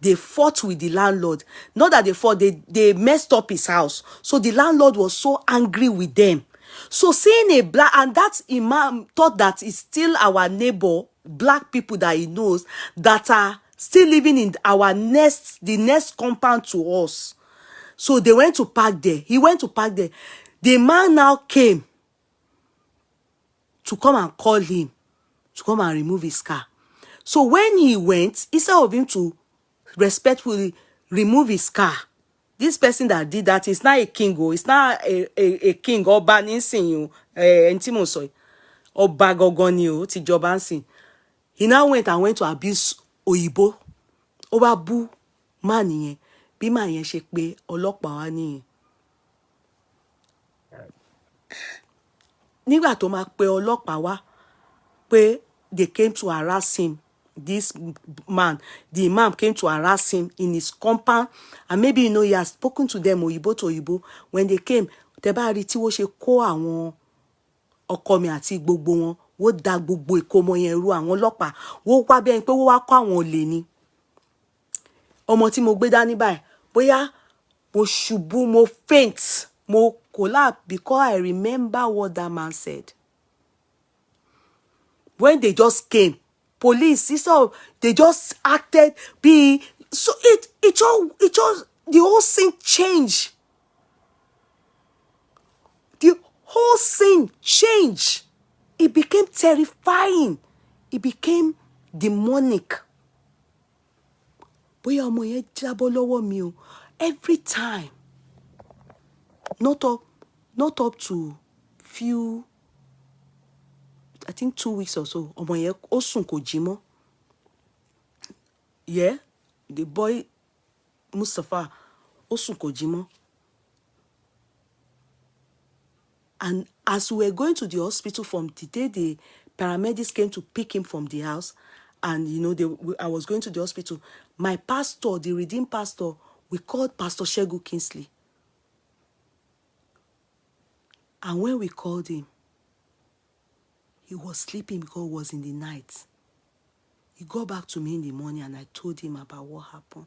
[SPEAKER 1] They fought with the landlord. Not that they fought, they messed up his house. So the landlord was so angry with them. So seeing a black, and that imam thought that it's still our neighbor, black people that he knows, that are still living in the next compound to us. So they went to park there. He went to park there. The man now came to come and call him, to come and remove his car. So when he went, instead of him to respectfully remove his car, this person that did that is not a king, it's not a king or banising you, or bagogoni ti jobansin. He now went to abuse Oyibo. Over boo man yẹn, bí man yẹn ṣe pé ọlọ́pàá wá nìyẹn. Nígbà tó máa pe ọlọ́pàá wá, pé they came to harass him. This man, the imam came to harass him in his compound, and maybe he has spoken to them Oyibo to Oyibo. When they came, tẹ́ bá rí tí wọ́n ṣe kó àwọn ọkọ mi àti gbogbo wọn, wọ́n da gbogbo ìkómọ yẹn rú àwọn ọlọ́pàá, wọ́n wá bẹ́ẹ̀ pé wọ́n wá kó àwọn olè ni. Ọmọ tí mo gbé dání báyìí, bóyá mo ṣubú, mo faint, mo collapse, because I remember what that man said. When they just came, police, they just acted so it just the whole scene changed. The whole scene changed. It became terrifying. It became demonic. Bóyá ọmọ yẹn jábọ́ lọ́wọ́ mi o. Every time. Not up to few, I think 2 weeks or so. Ọmọ yẹn ó sùn kò jí mọ́. Yeah, the boy Mustafa ó sùn kò jí mọ́. And as we were going to the hospital from the day the paramedics came to pick him from the house, and I was going to the hospital, my pastor, the redeemed pastor, we called Pastor Kingsley. And when we called him, he was sleeping because it was in the night. He got back to me in the morning and I told him about what happened.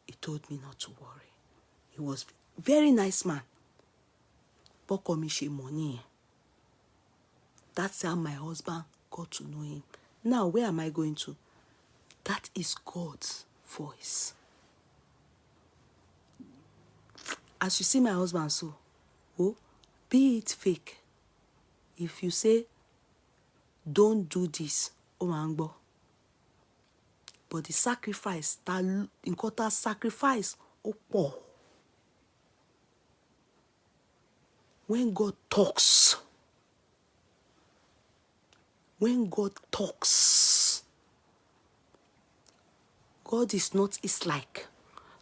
[SPEAKER 1] He told me not to worry. He was a very nice man. Bọ́kọ mi ṣe money. That's how my husband got to know him. Now, where am I going to? That is God's voice. As you see my husband so, be it fake. If you say, don't do this, but the sacrifice, that important sacrifice, when God talks, God is not his like.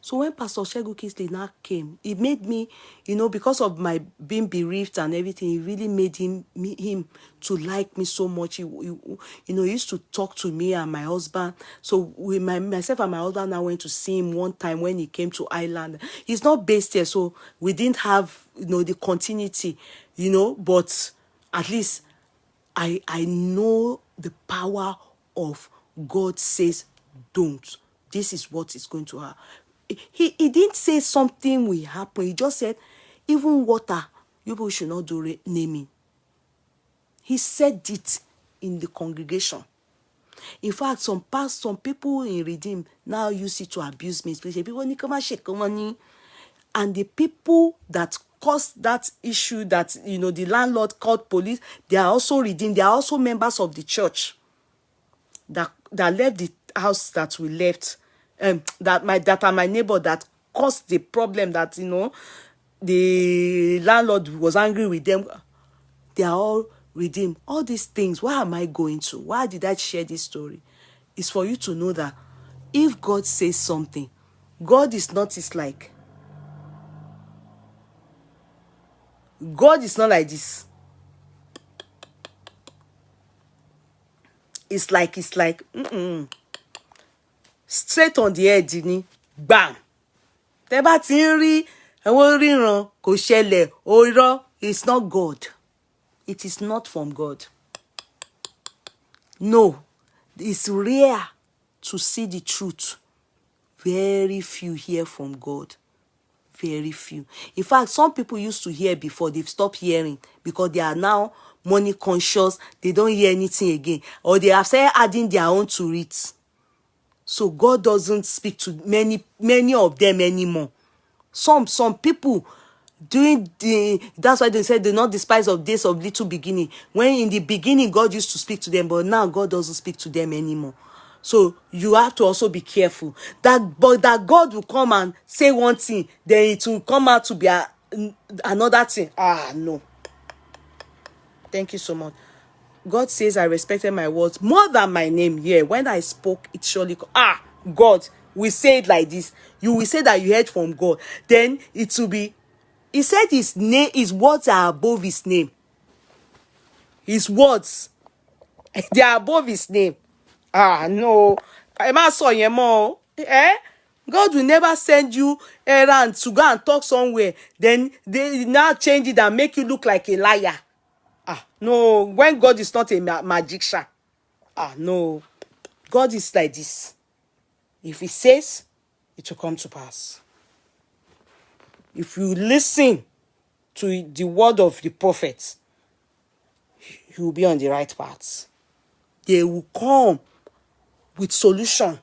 [SPEAKER 1] So when Pastor Kingsley now came, it made me, because of my being bereaved and everything, it really made him to like me so much. He used to talk to me and my husband. So myself and my husband now went to see him one time when he came to Ireland. He's not based here, so we didn't have, the continuity, but at least I know the power of God says, don't. This is what is going to happen. He didn't say something will happen. He just said, even water, you people should not do naming. He said it in the congregation. In fact, some people in Redeem now use it to abuse me. And the people that caused that issue, that the landlord called police, they are also Redeemed. They are also members of the church that left the house that we left. That are my neighbor that caused the problem that the landlord was angry with them. They are all redeemed. All these things, why am I going to? Why did I share this story? It's for you to know that if God says something, God is not God is not like this. It's like straight on the edge ni, bam. Tẹ́ bá ti ń rí àwọn ríran kò ṣẹlẹ̀ òrò, it's not God. It is not from God. No, it's rare to see the truth. Very few hear from God. Very few. In fact, some people used to hear before, they've stopped hearing because they are now money conscious. They don't hear anything again. Or they have started adding their own to it. So God doesn't speak to many of them anymore. Some people that's why they said they not despise of days of little beginning. When in the beginning God used to speak to them, but now God doesn't speak to them anymore. So you have to also be careful that God will come and say one thing, then it will come out to be another thing. No. Thank you so much. God says, I respected my words more than my name. Yeah, when I spoke, it surely God will say it like this. You will say that you heard from God. Then it will be, he said his name, his words are above his name. His words, they are above his name. No. God will never send you errand to go and talk somewhere. Then they now change it and make you look like a liar. No. When God is not a magician. No. God is like this. If he says, it will come to pass. If you listen to the word of the prophets, you will be on the right path. They will come with solution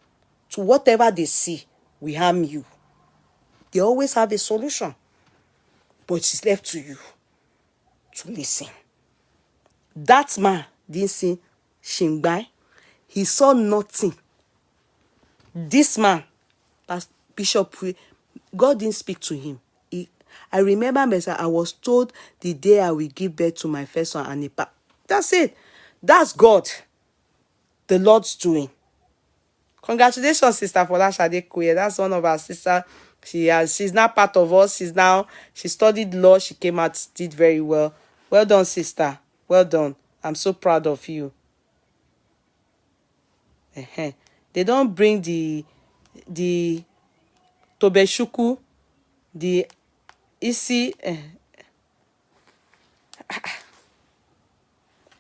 [SPEAKER 1] to whatever they see will harm you. They always have a solution. But it's left to you to listen. That man didn't see Shingbai. He saw nothing. This man, Bishop, God didn't speak to him. I remember I was told the day I will give birth to my first son, and that's it. That's God. The Lord's doing. Congratulations, Sister Folashade Kuye. That's one of our sisters. She's now part of us. She studied law. She came out, did very well. Well done, sister. Well done. I'm so proud of you. They don't bring the Tobeshuku, the Isi.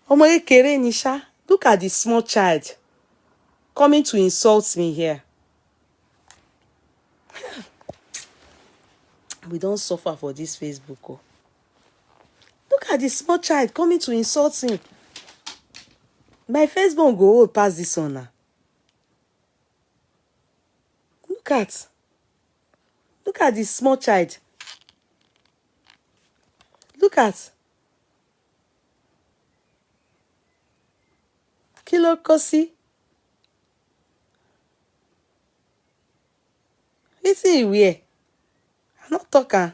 [SPEAKER 1] Nisha. Look at the small child coming to insult me here. We don't suffer for this Facebook. Look at the small child coming to insult me. My Facebook go old past this one now. Look at the small child. Look at Kilo Kosi. Listen here. I'm not talking.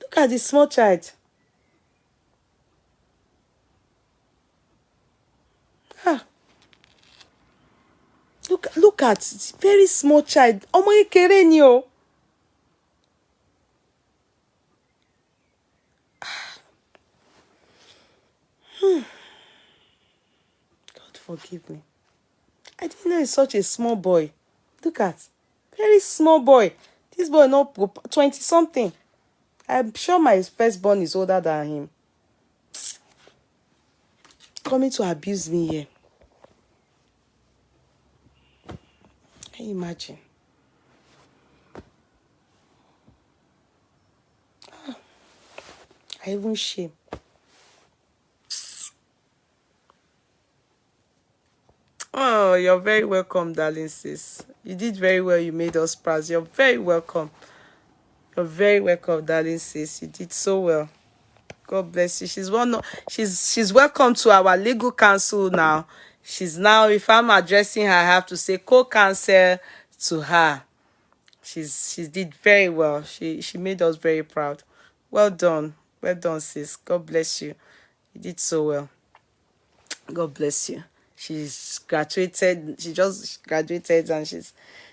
[SPEAKER 1] Look at the small child. Look at the very small child. Ọmọ kékeré ni o. God forgive me. I didn't know he's such a small boy. Look at. Very small boy. This boy not 20 something. I'm sure my firstborn is older than him. Coming to abuse me here. Can you imagine? I even shame. Oh, you're very welcome, darling sis. You did very well. You made us proud. You're very welcome. You're very welcome, darling sis. You did so well. God bless you. She's welcome to our legal counsel now. She's now, if I'm addressing her, I have to say co-counsel to her. She did very well. She made us very proud. Well done. Well done, sis. God bless you. You did so well. God bless you. She's graduated. She just graduated, and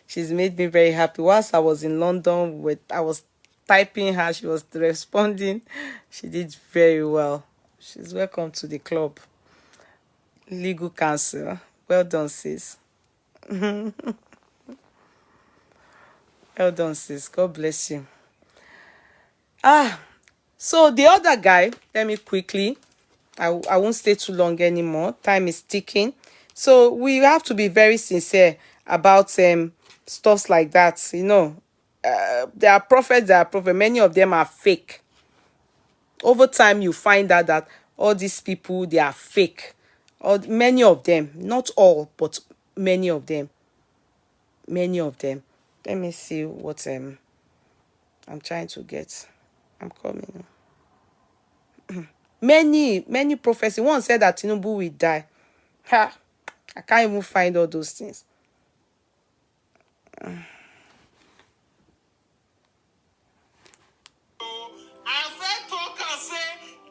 [SPEAKER 1] she's made me very happy. Whilst I was in London, I was typing her, she was responding. She did very well. She's welcome to the club. Legal counsel. Well done, sis. Well done, sis. God bless you. So the other guy, let me quickly, I won't stay too long anymore. Time is ticking. So we have to be very sincere about stuff like that. You know, there are prophets, many of them are fake. Over time, you find out that all these people, they are fake. Or many of them, not all, but many of them. Many of them. Let me see what I'm trying to get. I'm coming. Many prophecies. One said that Tinubu will die. Ha! I can't even find all those things.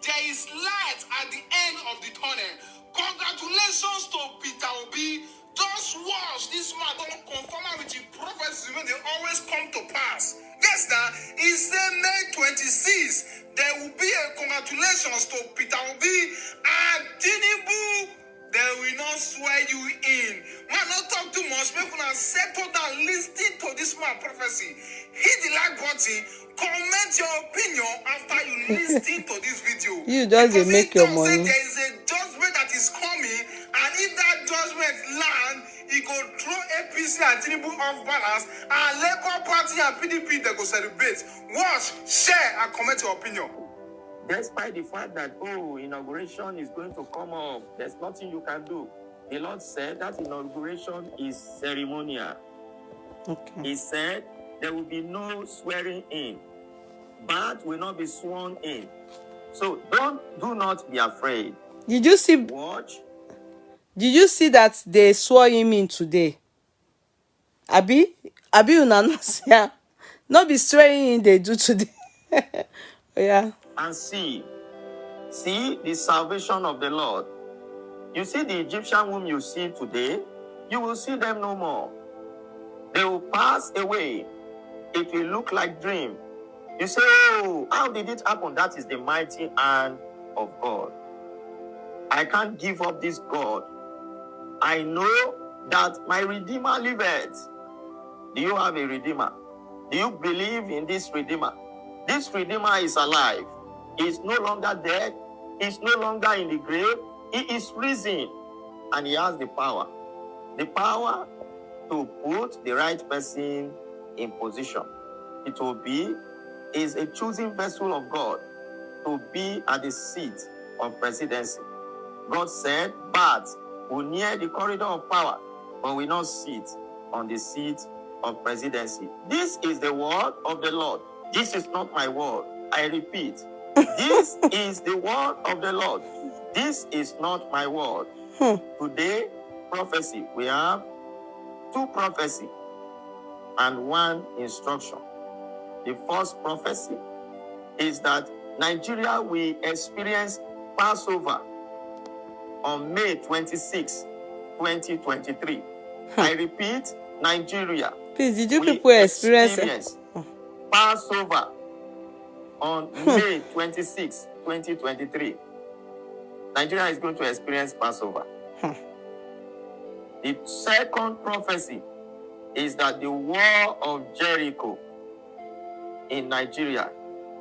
[SPEAKER 2] There is light at the end of the tunnel. Congratulations to Peter Obi. Just watch this man don't confirm with the prophecies when they always come to pass. Yes, now he said May 26th there will be a congratulations to Peter Obi and Tinubu. They will not swear you in. Man, not talk too much. Make una settle down. Listen to this man prophecy. Hit the like button. Comment your opinion after you listen to this video.
[SPEAKER 1] You just make your money.
[SPEAKER 2] There is a judgment that is coming, and if that judgment land, it go throw APC and Tinubu off balance, and Labour Party and PDP they go celebrate. Watch, share, and comment your opinion.
[SPEAKER 3] Despite the fact that, inauguration is going to come up, there's nothing you can do. The Lord said that inauguration is ceremonial.
[SPEAKER 1] Okay.
[SPEAKER 3] He said there will be no swearing in. But will not be sworn in. So do not be afraid.
[SPEAKER 1] Did you see?
[SPEAKER 3] Watch.
[SPEAKER 1] Did you see that they swore him in today? Abi una no see. Not be swearing in they do today. Yeah.
[SPEAKER 3] And see the salvation of the Lord. You see the Egyptian whom you see today, you will see them no more. They will pass away. It will look like dream. You say, oh, how did it happen? That is the mighty hand of God. I can't give up this God. I know that my Redeemer liveth. Do you have a Redeemer? Do you believe in this Redeemer? This Redeemer is alive. He is no longer dead. He is no longer in the grave. He is risen. And he has the power. The power to put the right person in position. It will be is a choosing vessel of God to be at the seat of presidency. God said, but will near the corridor of power, but will not sit on the seat of presidency. This is the word of the Lord. This is not my word. I repeat, this is the word of the Lord. This is not my word. Today, prophecy. We have 2 prophecy and 1 instruction. The first prophecy is that Nigeria will experience Passover on May 26, 2023. I repeat, Nigeria.
[SPEAKER 1] Please, did you people experience
[SPEAKER 3] Passover on May 26, 2023? Nigeria is going to experience Passover. The second prophecy is that the wall of Jericho in Nigeria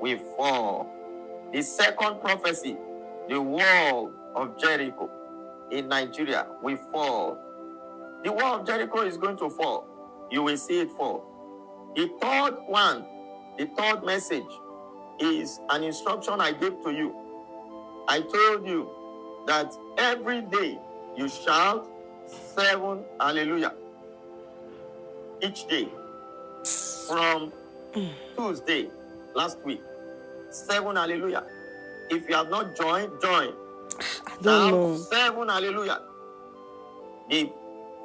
[SPEAKER 3] will fall. The second prophecy, the wall of Jericho in Nigeria will fall. The wall of Jericho is going to fall. You will see it fall. The third one, the third message is an instruction I gave to you. I told you that every day you shout 7 hallelujah. Each day. From Tuesday, last week. 7 hallelujah. If you have not joined, join.
[SPEAKER 1] I don't know.
[SPEAKER 3] 7 hallelujah. the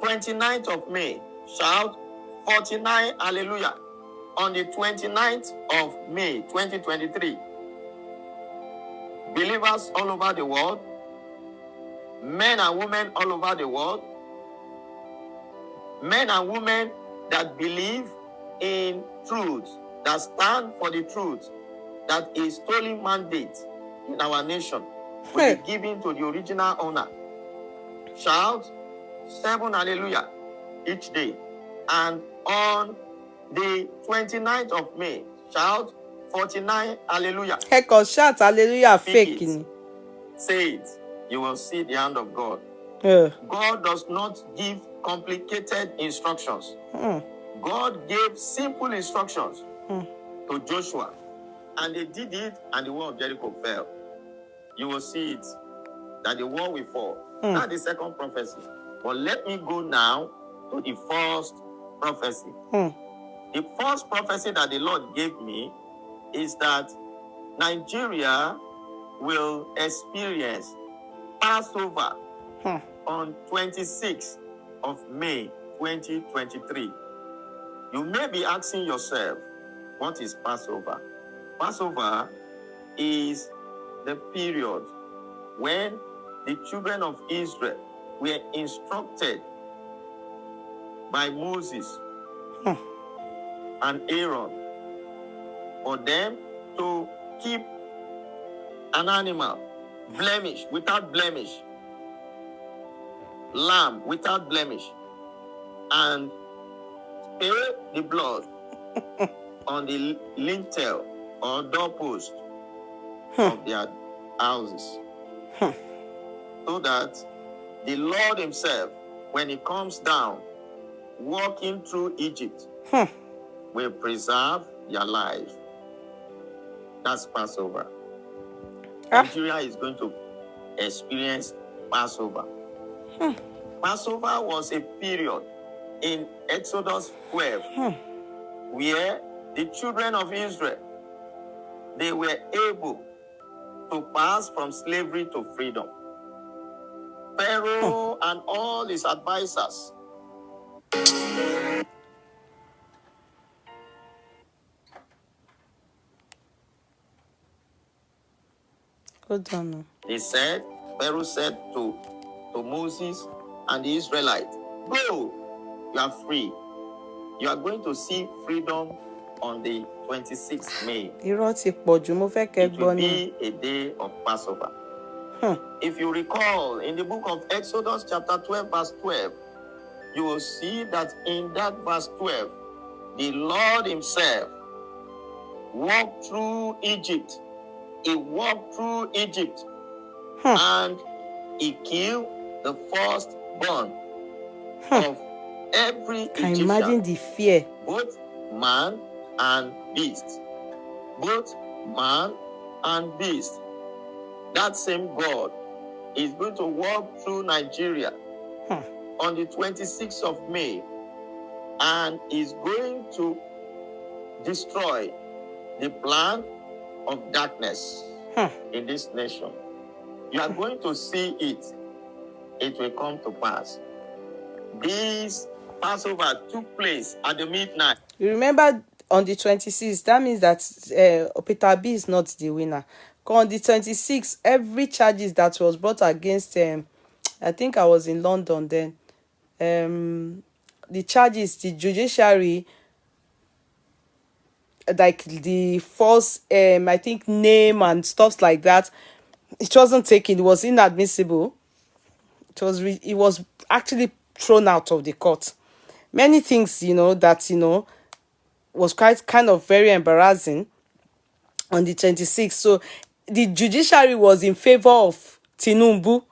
[SPEAKER 3] 29th of May, shout 49 hallelujah. On the 29th of May 2023, believers all over the world, men and women all over the world, men and women that believe in truth, that stand for the truth, that a stolen mandate in our nation will be given to the original owner. Shout 7 hallelujah each day. And on the 29th of May, shout 49 hallelujah.
[SPEAKER 1] Heck, or shout hallelujah fake.
[SPEAKER 3] Say it. You will see the hand of God. God does not give complicated instructions. God gave simple instructions to Joshua, and they did it, and the wall of Jericho fell. You will see it, that the wall will fall. That's the second prophecy. But let me go now to the first prophecy. The first prophecy that the Lord gave me is that Nigeria will experience Passover on 26th of May 2023. You may be asking yourself, what is Passover? Passover is the period when the children of Israel were instructed by Moses and Aaron for them to keep an animal without blemish, lamb without blemish, and spray the blood on the lintel or doorpost of their houses, so that the Lord himself, when he comes down, walking through Egypt, will preserve their life. That's Passover. Nigeria is going to experience Passover. Passover was a period in Exodus 12 where the children of Israel, they were able to pass from slavery to freedom. Pharaoh and all his advisors Pharaoh said to Moses and the Israelites, go, you are free. You are going to see freedom on the 26th May. It will be a day of Passover. If you recall, in the book of Exodus chapter 12 verse 12, you will see that in that verse 12, the Lord himself walked through Egypt. He walked through Egypt and he killed the firstborn of every Egyptian.
[SPEAKER 1] Can you imagine the fear?
[SPEAKER 3] Both man and beast. Both man and beast. That same God is going to walk through Nigeria on the 26th of May and is going to destroy the plan of darkness in this nation. You are going to see it. It will come to pass. This Passover took place at the midnight.
[SPEAKER 1] You remember on the 26th, that means that Peter B is not the winner. On the 26th, every charges that was brought against I think I was in London then. The charges, the judiciary, like the false I think name and stuff like that, it wasn't taken. It was inadmissible. It was actually thrown out of the court. Many things, that was quite kind of very embarrassing on the 26th. So the judiciary was in favor of Tinubu.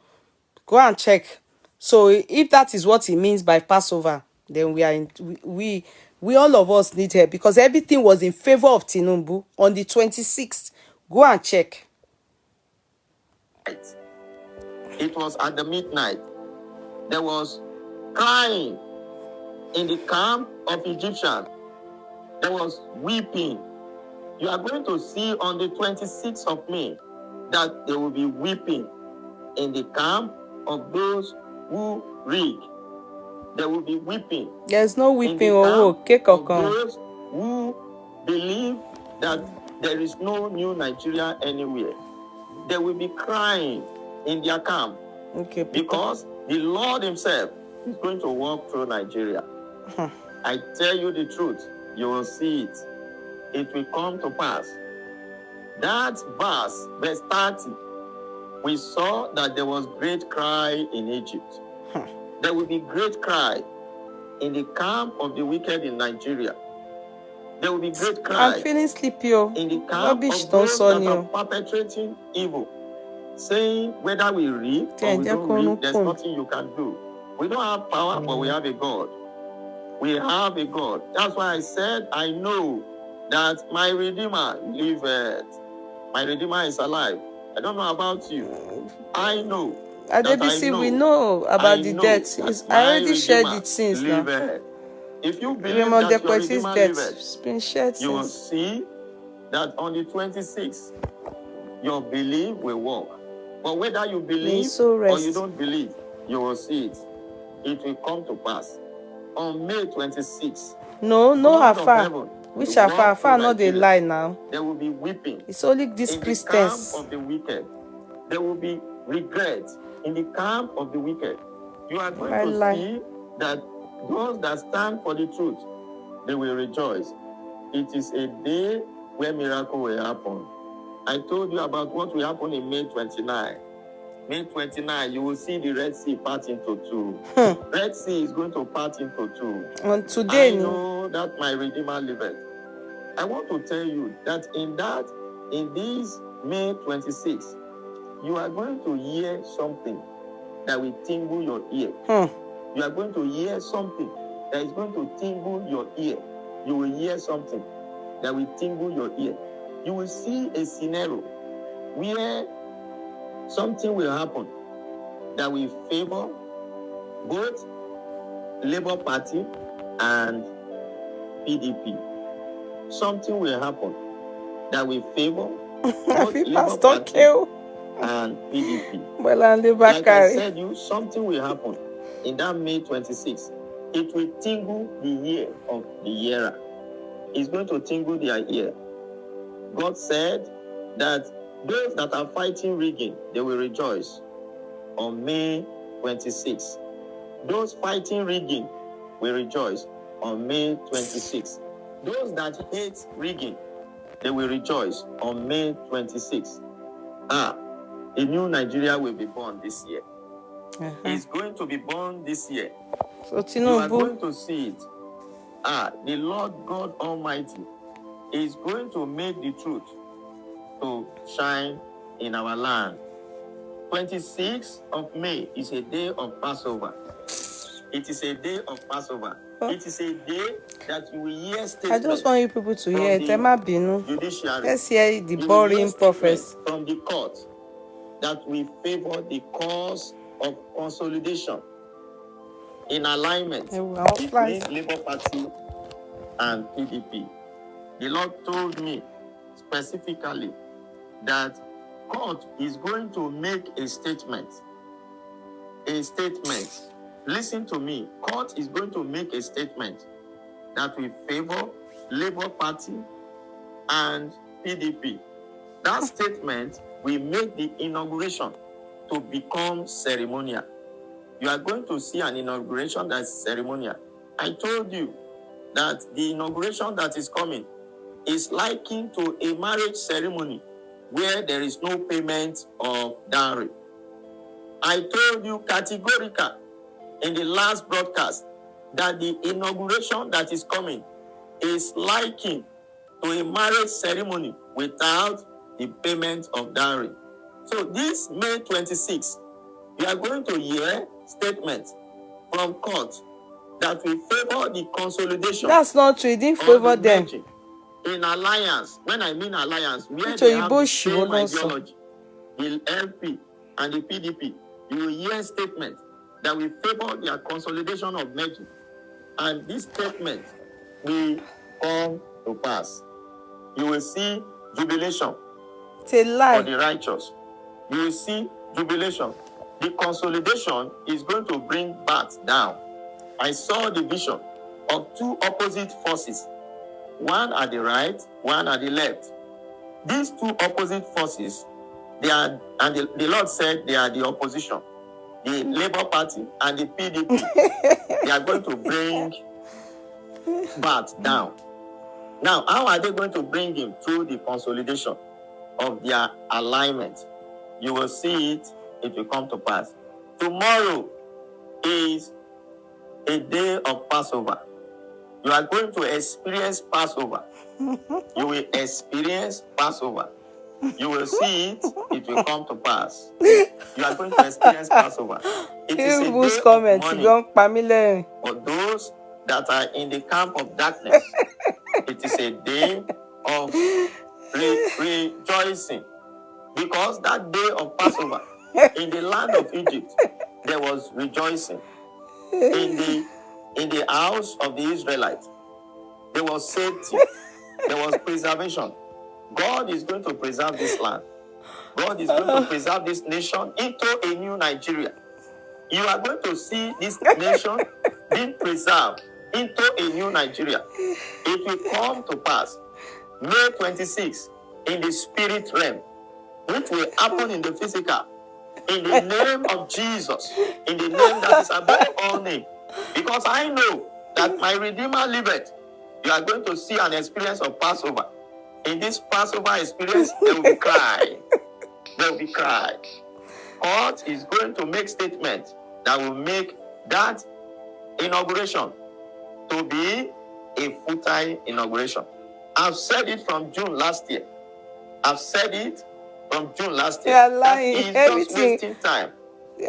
[SPEAKER 1] Go and check. So if that is what it means by Passover, then we all of us need help, because everything was in favor of Tinubu on the 26th. Go and check.
[SPEAKER 3] It was at the midnight. There was crying in the camp of Egyptians. There was weeping. You are going to see on the 26th of May that there will be weeping in the camp of those who rig there will be weeping.
[SPEAKER 1] There's no
[SPEAKER 3] In
[SPEAKER 1] weeping
[SPEAKER 3] the
[SPEAKER 1] or
[SPEAKER 3] camp of those who believe that there is no new Nigeria anywhere. There will be crying in their camp.
[SPEAKER 1] Okay,
[SPEAKER 3] because the Lord himself is going to walk through Nigeria. I tell you the truth, you will see it. It will come to pass. That verse 30, we saw that there was great cry in Egypt. There will be great cry in the camp of the wicked in Nigeria. There will be great cry.
[SPEAKER 1] I'm feeling sleepy.
[SPEAKER 3] In the camp of those that are perpetrating evil, saying whether we reap or we don't reap, there's nothing you can do. We don't have power, but we have a God. We have a God. That's why I said, I know that my Redeemer liveth. My Redeemer is alive. I don't know about you. I know.
[SPEAKER 1] We know about the death. I already shared it since now.
[SPEAKER 3] If you believe that your Redeemer liveth, you will see that on the 26th, your belief will work. But whether you believe or you don't believe, you will see it. It will come to pass. On May 26th,
[SPEAKER 1] no Afa. Which Afa? Afa not they lie now.
[SPEAKER 3] There will be weeping.
[SPEAKER 1] It's only these Christians.
[SPEAKER 3] In the camp of the wicked, there will be regret. In the camp of the wicked, you are going to see that those that stand for the truth, they will rejoice. It is a day where miracle will happen. I told you about what will happen in May 29. May 29, you will see the Red Sea part into two. Red Sea is going to part into two.
[SPEAKER 1] On today,
[SPEAKER 3] I know that my Redeemer liveth. I want to tell you that in this May 26, you are going to hear something that will tingle your ear. You are going to hear something that is going to tingle your ear. You will hear something that will tingle your ear. You will see a scenario where something will happen that will favor both Labour Party and PDP. Something will happen that will favor both Labour Party and PDP. Like I said, something will happen in that May 26th. It will tingle the ear of the hearer. It's going to tingle their ear. God said that those that are fighting rigging, they will rejoice on May 26th. Those fighting rigging will rejoice on May 26th. Those that hate rigging, they will rejoice on May 26th. A new Nigeria will be born this year. It's going to be born this year.
[SPEAKER 1] So Tinubu,
[SPEAKER 3] you are going to see it. The Lord God Almighty is going to make the truth to shine in our land. 26th of May is a day of Passover. It is a day of Passover. It is a day that you will hear statements.
[SPEAKER 1] I just want you people to hear it.
[SPEAKER 3] Judiciary.
[SPEAKER 1] Let's hear the boring prophecy
[SPEAKER 3] from the court that will favor the cause of consolidation in alignment between Labour Party and PDP. The Lord told me specifically that court is going to make a statement. A statement. Listen to me. Court is going to make a statement that will favor Labour Party and PDP. That statement will make the inauguration to become ceremonial. You are going to see an inauguration that's ceremonial. I told you that the inauguration that is coming is likened to a marriage ceremony where there is no payment of dowry. I told you categorically in the last broadcast that the inauguration that is coming is likened to a marriage ceremony without the payment of dowry. So this May 26th, you are going to hear statements from court that will favor the consolidation.
[SPEAKER 1] That's not true. It didn't favor them.
[SPEAKER 3] In alliance, when I mean alliance, where they have the same ideology, the LP and the PDP, you will hear statements that will favor their consolidation of merging. And this statement will come to pass. You will see jubilation
[SPEAKER 1] for
[SPEAKER 3] the righteous. You will see jubilation. The consolidation is going to bring VAT down. I saw the vision of two opposite forces, one at the right, one at the left. These two opposite forces, they are, and the Lord said they are the opposition, the Labour Party and the PDP. They are going to bring Bat down. Now, how are they going to bring him? Through the consolidation of their alignment. You will see it, it will come to pass. Tomorrow is a day of Passover. You are going to experience Passover. You will experience Passover. You will see it, it will come to pass. You are going to experience Passover. It is a day of mourning for those that are in the camp of darkness. It is a day of rejoicing. Because that day of Passover, in the land of Egypt, there was rejoicing. In the house of the Israelites, there was safety. There was preservation. God is going to preserve this land. God is going to preserve this nation into a new Nigeria. You are going to see this nation being preserved into a new Nigeria. It will come to pass May 26 in the spirit realm, which will happen in the physical. In the name of Jesus, in the name that is above all name. Because I know that my Redeemer liveth. You are going to see an experience of Passover. In this Passover experience, there will be cry. There will be cry. God is going to make statements that will make that inauguration to be a futile inauguration. I've said it from June last year. I've said it from June last year.
[SPEAKER 1] They are lying.
[SPEAKER 3] That is
[SPEAKER 1] Everything.
[SPEAKER 3] just wasting time.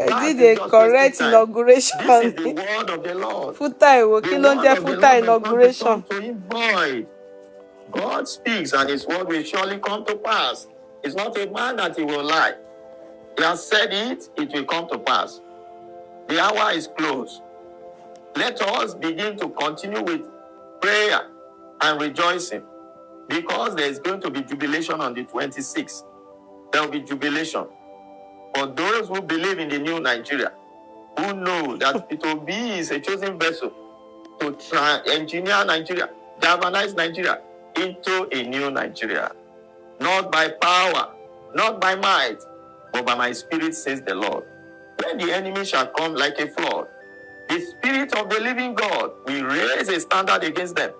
[SPEAKER 1] I did a correct inauguration.
[SPEAKER 3] This is the word of the Lord.
[SPEAKER 1] Futile,
[SPEAKER 3] The word of the Lord
[SPEAKER 1] inauguration.
[SPEAKER 3] To him void. God speaks and his word will surely come to pass. It's not a man that he will lie. He has said it, it will come to pass. The hour is close. Let us begin to continue with prayer and rejoicing, because there is going to be jubilation on the 26th. There will be jubilation for those who believe in the new Nigeria, who know that P2B is a chosen vessel to try engineer Nigeria, galvanize Nigeria into a new Nigeria. Not by power, not by might, but by my spirit, says the Lord. When the enemy shall come like a flood, the spirit of the living God will raise a standard against them.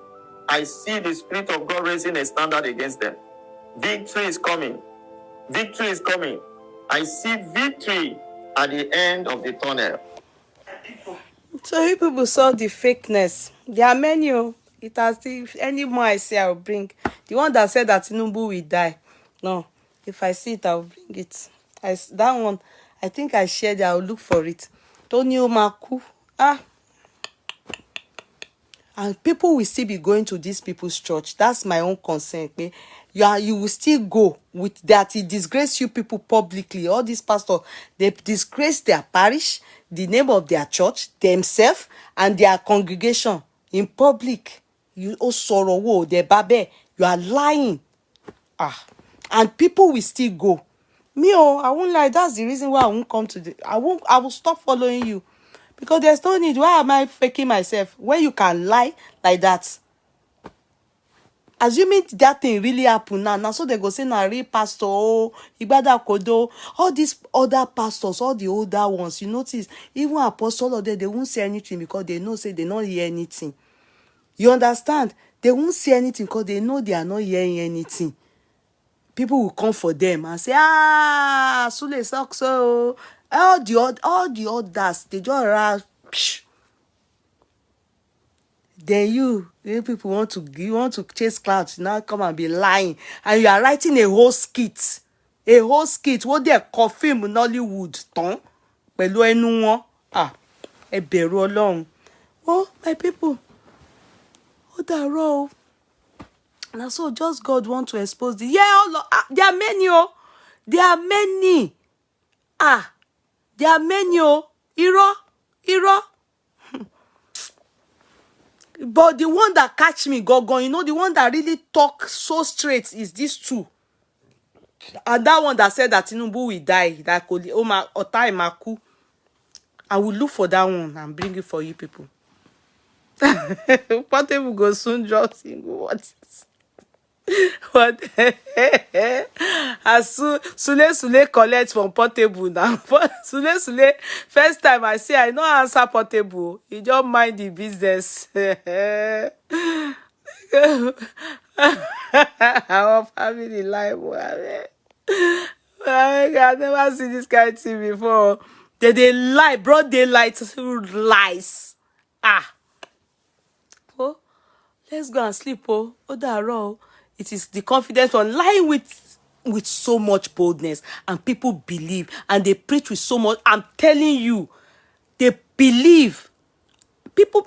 [SPEAKER 3] I see the spirit of God raising a standard against them. Victory is coming. Victory is coming. I see victory at the end of the tunnel.
[SPEAKER 1] So you people saw the fakeness. There are many. It has, if any more I see, I will bring. The one that said that Tinubu will die. No. If I see it, I will bring it. That one, I think I shared it. I will look for it. Tony Omaku. And people will still be going to these people's church. That's my own concern. Okay? You will still go with that. It disgrace you people publicly. All these pastors, they disgrace their parish, the name of their church, themselves, and their congregation in public. You sorrow, the babe. You are lying. And people will still go. Me, I won't lie. That's the reason why I won't come to I will stop following you. Because there's no need. Why am I faking myself when you can lie like that? Assuming that thing really happened now so they go say na real pastor, Igbada Kodo, all these other pastors, all the older ones, you notice, even apostle of them, they won't say anything because they know say they don't hear anything. You understand? They won't say anything because they know they are not hearing anything. People will come for them and say, Sule sucks so. All the others, they just run. Then you people want to chase clouds, now come and be lying, and you are writing a whole skit, what they confirm Nollywood tán pẹ̀lú ẹnu wọn. Ẹ bẹ̀rù Ọlọ́run. My people, dàárọ̀ o. Now so just God want to expose the there are many there are many there are many irọ́. But the one that catch me go, the one that really talk so straight is these two. And that one that said that Tinubu will die, that Ota Imaku. I will look for that one and bring it for you people. Portable go soon drop single. What? As Sule collect from Portable now. Sule, first time I see, I no answer Portable. He just mind the business. Our family life. I never see this kind of thing before. They lie, broad daylight lies. Ah. Oh, let's go and sleep. Oh, Odaro. It is the confidence on lying with so much boldness, and people believe, and they preach with so much. I'm telling you, they believe. People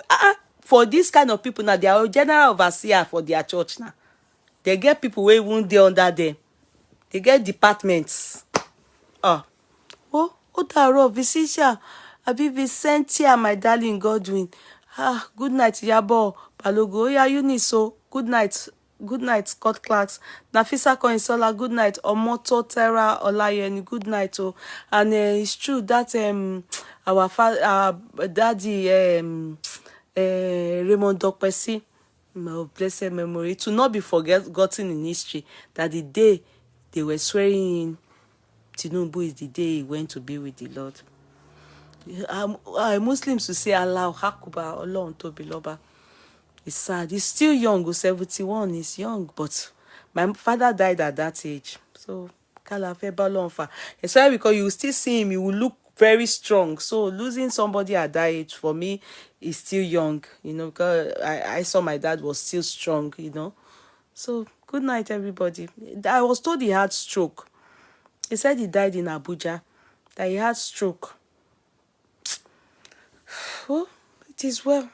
[SPEAKER 1] for this kind of people now, they are a general overseer for their church now. They get people where won't they under them. They get departments. Oh, Odaro, Visicia, Abi Vicentia, my darling Godwin. Good night, Yabo, Balogo. Yeah, Uniso. Good night. Good night, Scott Clarks. Nafisa Koinsola, good night. Omoto Terra Olayeni, good night. Oh, and it's true that our daddy Raymond Dokpesi, blessed memory, to not be forgotten in history, that the day they were swearing in Tinubu is the day he went to be with the Lord. Muslims will say Allah Akbar, Ọlọ́run tóbi lọ́ba. It's sad. He's still young, 71. He's young, but my father died at that age. So, it's why because you still see him, he will look very strong. So, losing somebody at that age for me is still young, because I saw my dad was still strong, So, good night, everybody. I was told he had stroke. He said he died in Abuja, that he had stroke. Oh, it is well.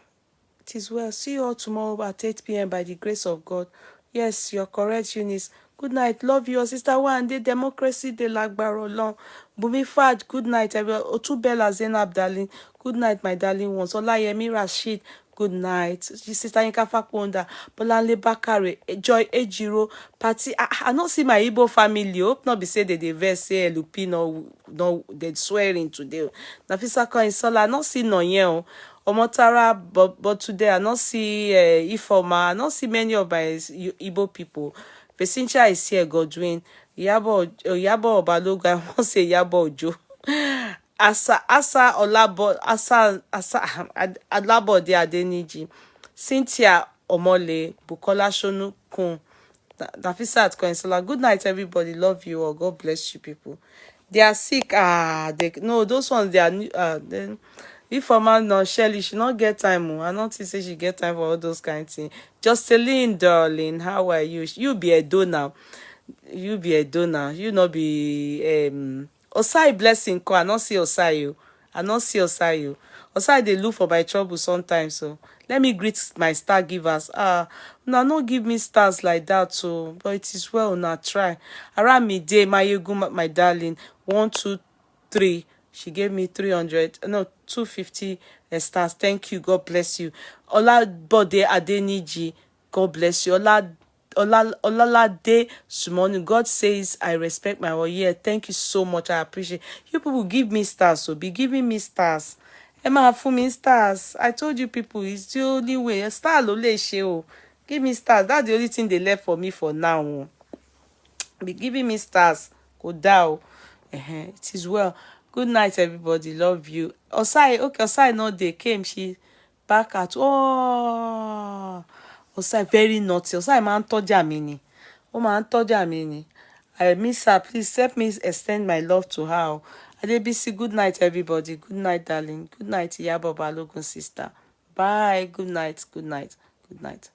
[SPEAKER 1] It is well. See you all tomorrow at 8 p.m. by the grace of God. Yes, you're correct, Eunice. Good night. Love you, sister. One day, democracy, de lagbaro long. Bumi Fad, good night. Otubella Zainab, darling. Good night, my darling ones. Olayemi Rashid, good night. Sister Inka Fakponda, Bolanle Bakare, Joy Ejiro, Party. I not see my Igbo family. Hope not be say that they verse say Lupino, no, they swearing today. Nafisa Koinsola, I not see no yen. Omotara, but today I not see Ifoma, I not see many of my Igbo people. Pesincha is here, Godwin. Yabo Obalogo, I won't say Yabo Ojo. Asa Olabo, Asa Adlabo de Adeniji. Cynthia Omole, Bukola Shonu Kun. Nafisa at Koinsola. Good night, everybody. Love you all. God bless you, people. They are sick. No, those ones, they are then. If a man no Shelly, she not get time. I not say she get time for all those kind of things. Jocelyn, darling, how are you? You be a donor. You be a donor. You not be Osai blessing. I not see Osai you. I not see Osai you. Osai they look for my trouble sometimes. So let me greet my star givers. Now not give me stars like that. So but it is well. Now try. Around me day, my darling. 1, 2, 3. She gave me 300, no, 250 stars. Thank you. God bless you. Olabode Adeniji, God bless you. Olalade Sumonu, God says, I respect my word. Yeah, thank you so much. I appreciate you people give me stars. So be giving me stars. Emma me stars. I told you people, it's the only way. A star lole show. Give me stars. That's the only thing they left for me for now. Be giving me stars. Go down. It is well. Good night, everybody. Love you. Osai no dey came. She back at Osai very naughty. Osai máa ń tọ́jà mi ni. Ó máa ń tọ́jà mi ni. I miss her. Please help me extend my love to her. Adebisi, good night, everybody. Good night, darling. Good night, Iyabo Balogun sister. Bye. Good night. Good night. Good night.